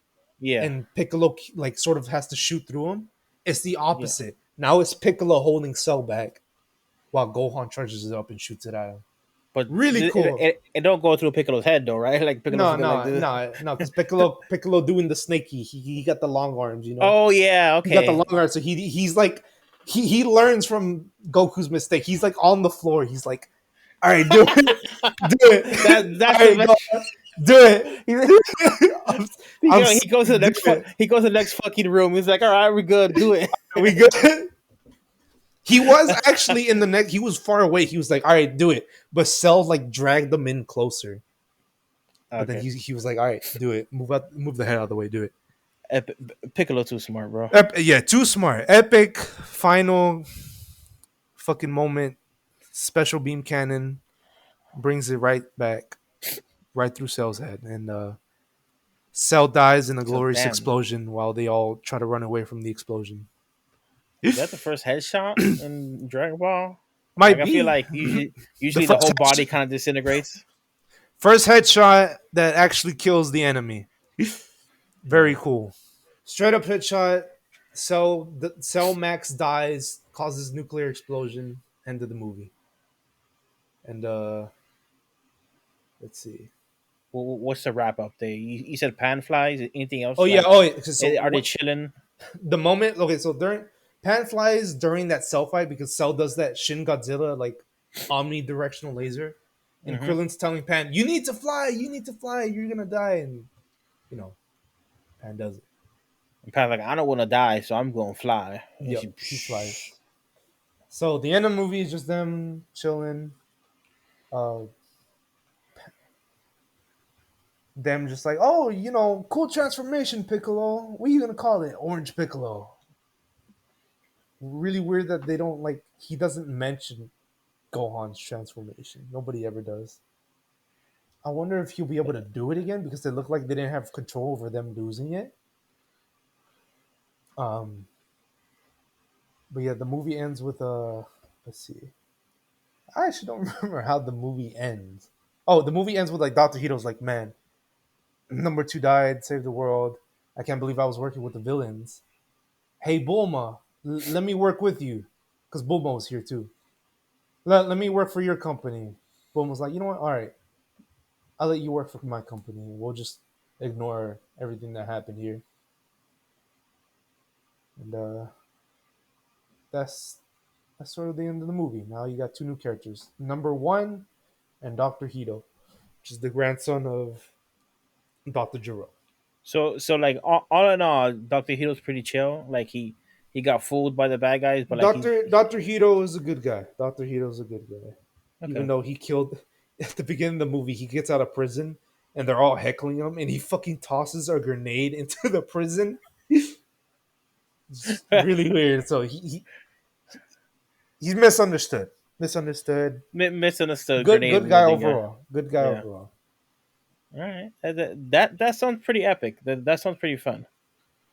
Yeah. and Piccolo like sort of has to shoot through him. It's the opposite. Now it's Piccolo holding Cell back, while Gohan charges it up and shoots it at him. But Really cool. It don't go through Piccolo's head though, right? Like Piccolo's No, because Piccolo doing the snaky. He got the long arms, Oh yeah, okay. He got the long arms, so he's like he learns from Goku's mistake. He's like on the floor. He's like, all right, do it, do it. That's All right, do it. he goes to the next. He goes to the next fucking room. He's like, all right, we're good. Do it. We good. He was actually in the next. He was far away. He was like, "All right, do it." But Cell like dragged them in closer. But then he was like, "All right, do it. Move the head out of the way. Do it." Piccolo too smart, bro. Yeah, too smart. Epic final fucking moment. Special beam cannon brings it right back, right through Cell's head, and Cell dies in a glorious explosion while they all try to run away from the explosion. Is that the first headshot in Dragon Ball? Might be. I feel like usually the whole body kind of disintegrates. First headshot that actually kills the enemy. Very cool. Straight up headshot. Cell Max dies, causes nuclear explosion. End of the movie. And let's see. Well, what's the wrap up there? You said pan flies. Anything else? Oh yeah. So are they chilling? The moment. Okay, so during pan flies during that Cell fight because Cell does that Shin Godzilla like omnidirectional laser, and Krillin's telling Pan, "You need to fly. You need to fly. You're gonna die." And Pan does it. And Pan's like, I don't want to die, so I'm gonna fly. Yep, he flies. So the end of the movie is just them chilling. Them just like, oh, cool transformation, Piccolo. What are you gonna call it? Orange Piccolo. Really weird that they don't he doesn't mention Gohan's transformation. Nobody ever does. I wonder if he'll be able to do it again because it looked like they didn't have control over them losing it. Um, but yeah, the movie ends with let's see. I actually don't remember how the movie ends. Oh, the movie ends with like Dr. Hito's like, man, number two died, saved the world. I can't believe I was working with the villains. Hey, Bulma, let me work with you. Because Bulma was here too. Let me work for your company. Bulma's like, you know what? All right. I'll let you work for my company. We'll just ignore everything that happened here. And that's sort of the end of the movie. Now you got two new characters. Number one and Dr. Hito, which is the grandson of Dr. Gero. So like all in all, Doctor Hito's pretty chill. Like he got fooled by the bad guys, but like Dr. Hito is a good guy. Dr. Hito is a good guy. Even okay. though he killed at the beginning of the movie, he gets out of prison and they're all heckling him and he fucking tosses a grenade into the prison. It's really weird. So he's misunderstood. Misunderstood. Misunderstood grenade Good guy wielding guy. overall. Good guy Yeah. overall. All right. That sounds pretty epic. That sounds pretty fun.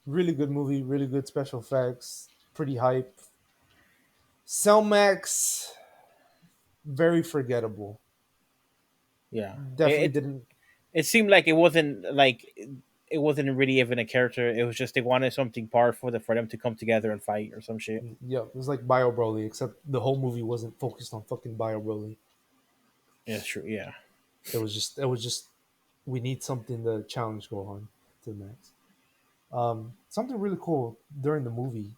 Really good movie. Really good special effects. Pretty hype. Cellmax, very forgettable. Yeah. Definitely didn't. It seemed like it wasn't really even a character. It was just they wanted something powerful for them to come together and fight or some shit. Yeah, it was like Bio Broly, except the whole movie wasn't focused on fucking Bio Broly. Yeah, true. Yeah. It was just we need something to challenge Gohan to the max. Something really cool during the movie.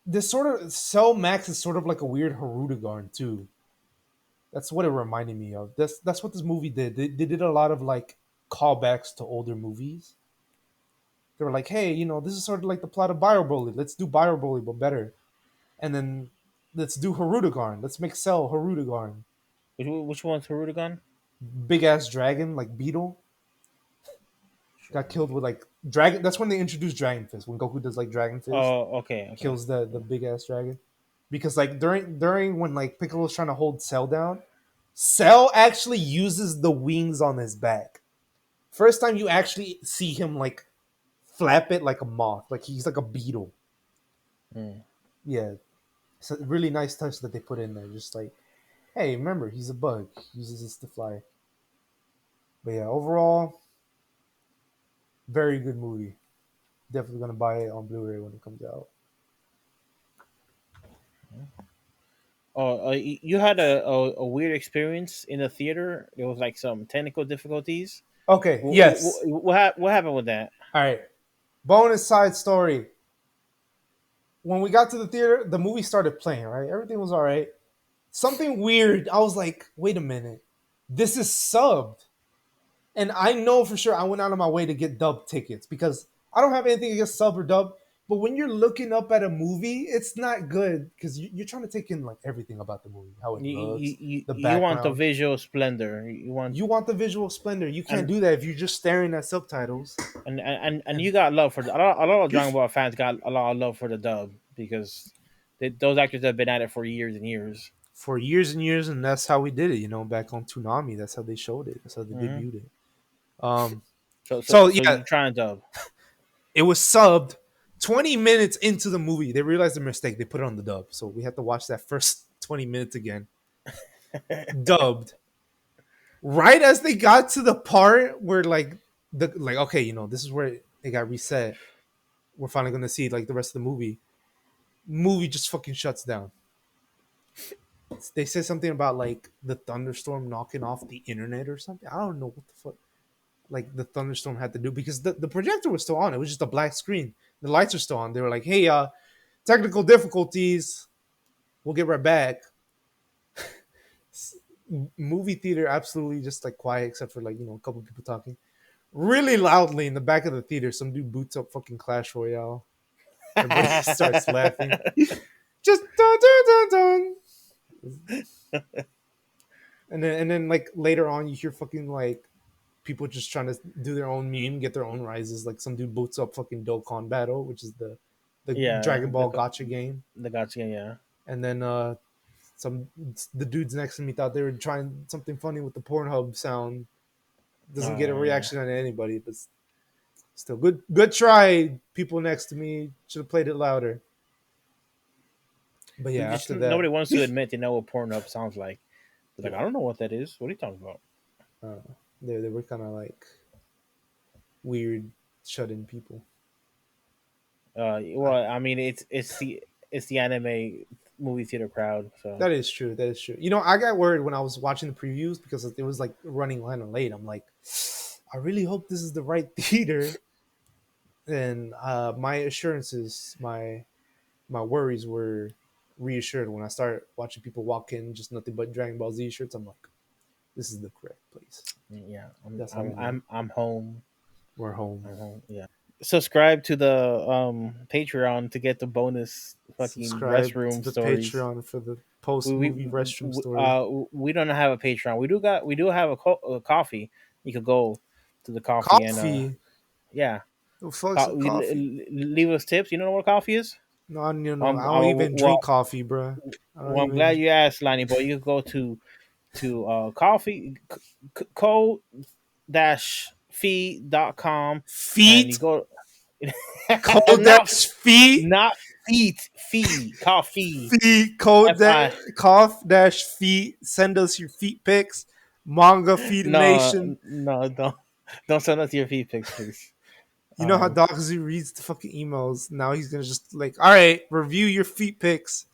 This sort of Cell Max is sort of like a weird Harudegarn too. That's what it reminded me of. That's what this movie did. They did a lot of like callbacks to older movies. They were like, hey, this is sort of like the plot of Bio Broly. Let's do Bio Broly but better. And then let's do Harudegarn. Let's make Cell Harudegarn. Which one's Harudegan? Big ass dragon like Beetle got killed with like dragon. That's when they introduced Dragon Fist. When Goku does like Dragon Fist, Oh, okay. kills the big ass dragon. Because like during when like Piccolo's trying to hold Cell down, Cell actually uses the wings on his back. First time you actually see him like flap it like a moth, like he's like a beetle. Mm. Yeah, it's a really nice touch that they put in there. Just like, hey, remember he's a bug. He uses this to fly. But yeah, overall, very good movie. Definitely gonna buy it on Blu-ray when it comes out. Oh, you had a weird experience in the theater. There was like some technical difficulties. Okay, yes. What happened with that? All right. Bonus side story. When we got to the theater, the movie started playing, right? Everything was all right. Something weird. I was like, wait a minute. This is subbed. And I know for sure I went out of my way to get dub tickets because I don't have anything against sub or dub. But when you're looking up at a movie, it's not good because you're trying to take in like everything about the movie, how it looks, the You want the background. visual splendor. You want the visual splendor. You can't And- do that if you're just staring at subtitles. and you got love for a lot of Dragon Ball fans got a lot of love for the dub because those actors have been at it for years and years. For years and years, and that's how we did it. Back on Toonami, that's how they showed it. That's how they debuted it. So Yeah, you trying to dub. it was subbed 20 minutes into the movie. They realized their mistake. They put it on the dub, so we had to watch that first 20 minutes again, dubbed. Right as they got to the part where okay, this is where it got reset. We're finally gonna see like the rest of the movie. Movie just fucking shuts down. They said something about like the thunderstorm knocking off the internet or something. I don't know what the fuck like the thunderstorm had to do because the projector was still on. It was just a black screen. The lights are still on. They were like, hey, technical difficulties. We'll get right back. Movie theater absolutely just like quiet except for like, a couple people talking. Really loudly in the back of the theater, some dude boots up fucking Clash Royale. Everybody starts laughing. Just dun dun dun dun. And then like later on you hear fucking like people just trying to do their own meme, get their own rises. Like some dude boots up fucking Dokkan Battle, which is the Dragon Ball Gacha game. The Gacha, yeah. And then the dudes next to me thought they were trying something funny with the Pornhub sound. Doesn't get a reaction on anybody, but still good try. People next to me should have played it louder. But yeah, after that, nobody wants to admit they know what Pornhub sounds like. They're like, I don't know what that is. What are you talking about? they were kind of like weird shut-in people. Well, I mean, it's the anime movie theater crowd. So That is true. You know, I got worried when I was watching the previews because it was like running kind of late. I'm like, I really hope this is the right theater. And my assurances, my worries were reassured when I started watching people walk in just nothing but Dragon Ball Z shirts. I'm like, this is the correct place. yeah, That's I'm home. We're home. I'm home. Yeah. Subscribe to the Patreon to get the bonus fucking Subscribe restroom to the stories. Patreon for the post movie restroom story. We don't have a Patreon. We do have a coffee. You could go to the coffee, Coffee. and yeah, The fuck's a coffee? leave us tips. You know what coffee is? No, I don't even drink coffee, bro. Well, I'm glad you asked, Lonnie boy. You could go to coffee co-feed.com. Feet. You go Feet. not feet, feet, coffee. Feet. Feet. Send us your feet pics. Manga Feed Nation. No, don't send us your feet pics, please. You know how Doxy reads the fucking emails. Now he's gonna just like, all right, review your feet pics.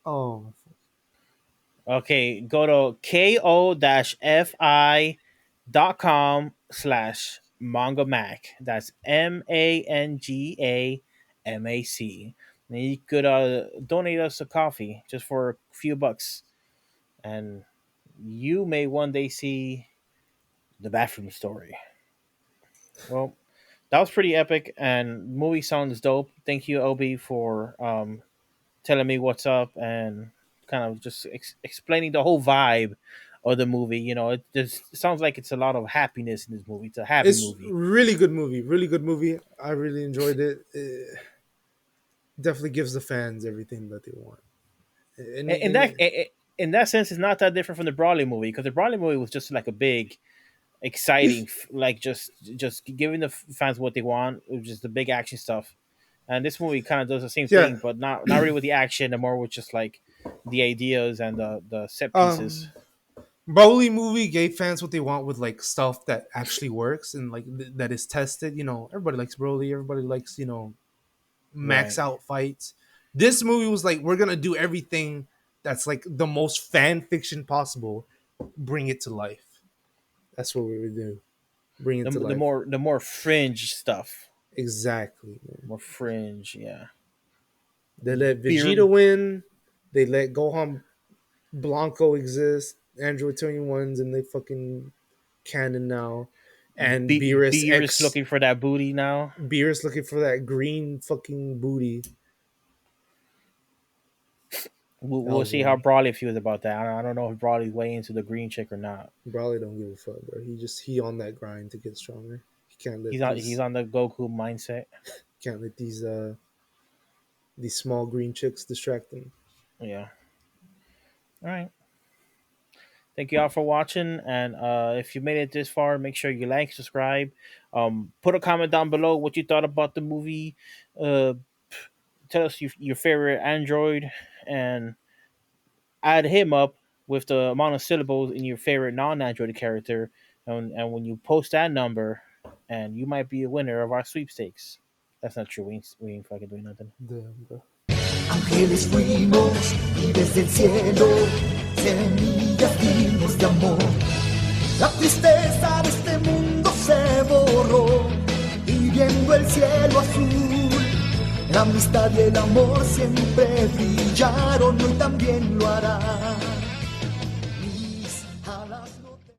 Oh. Okay, go to ko-fi.com/mangamac. That's MANGAMAC. And you could donate us a coffee just for a few bucks. And you may one day see the bathroom story. Well, that was pretty epic, and movie sounds dope. Thank you, Obi, for telling me what's up and kind of just explaining the whole vibe of the movie. You know, it sounds like it's a lot of happiness in this movie. It's a happy movie. Really good movie. Really good movie. I really enjoyed it. Definitely gives the fans everything that they want. In that sense, it's not that different from the Broly movie, because the Broly movie was just like a big, exciting, like just giving the fans what they want. It was just the big action stuff. And this movie kind of does the same thing, but not really with the action, and more with just like the ideas and the set pieces. Broly movie gave fans what they want with like stuff that actually works and like that is tested. You know, everybody likes Broly. Everybody likes, you know, max out fights. This movie was like, we're gonna do everything that's like the most fan fiction possible. Bring it to life. That's what we would do. Bring it to life. The more fringe stuff. Exactly. Man. More fringe, yeah. They let Vegeta win. They let Gohan Blanco exist. Android 21's and they fucking canon now. And Beerus looking for that booty now. Beerus looking for that green fucking booty. We'll see how Broly feels about that. I don't know if Broly's way into the green chick or not. Broly don't give a fuck, bro. He on that grind to get stronger. He can't let he's on the Goku mindset. Can't let these small green chicks distract him. Yeah. All right. Thank you all for watching, and if you made it this far, make sure you like, subscribe, put a comment down below what you thought about the movie. Tell us your favorite android, and add him up with the amount of syllables in your favorite non-android character, and when you post that number, and you might be a winner of our sweepstakes. That's not true. We ain't fucking doing nothing. Damn, bro. Ángeles fuimos y desde el cielo semillas dimos de amor. La tristeza de este mundo se borró y viendo el cielo azul, la amistad y el amor siempre brillaron, hoy también lo harán.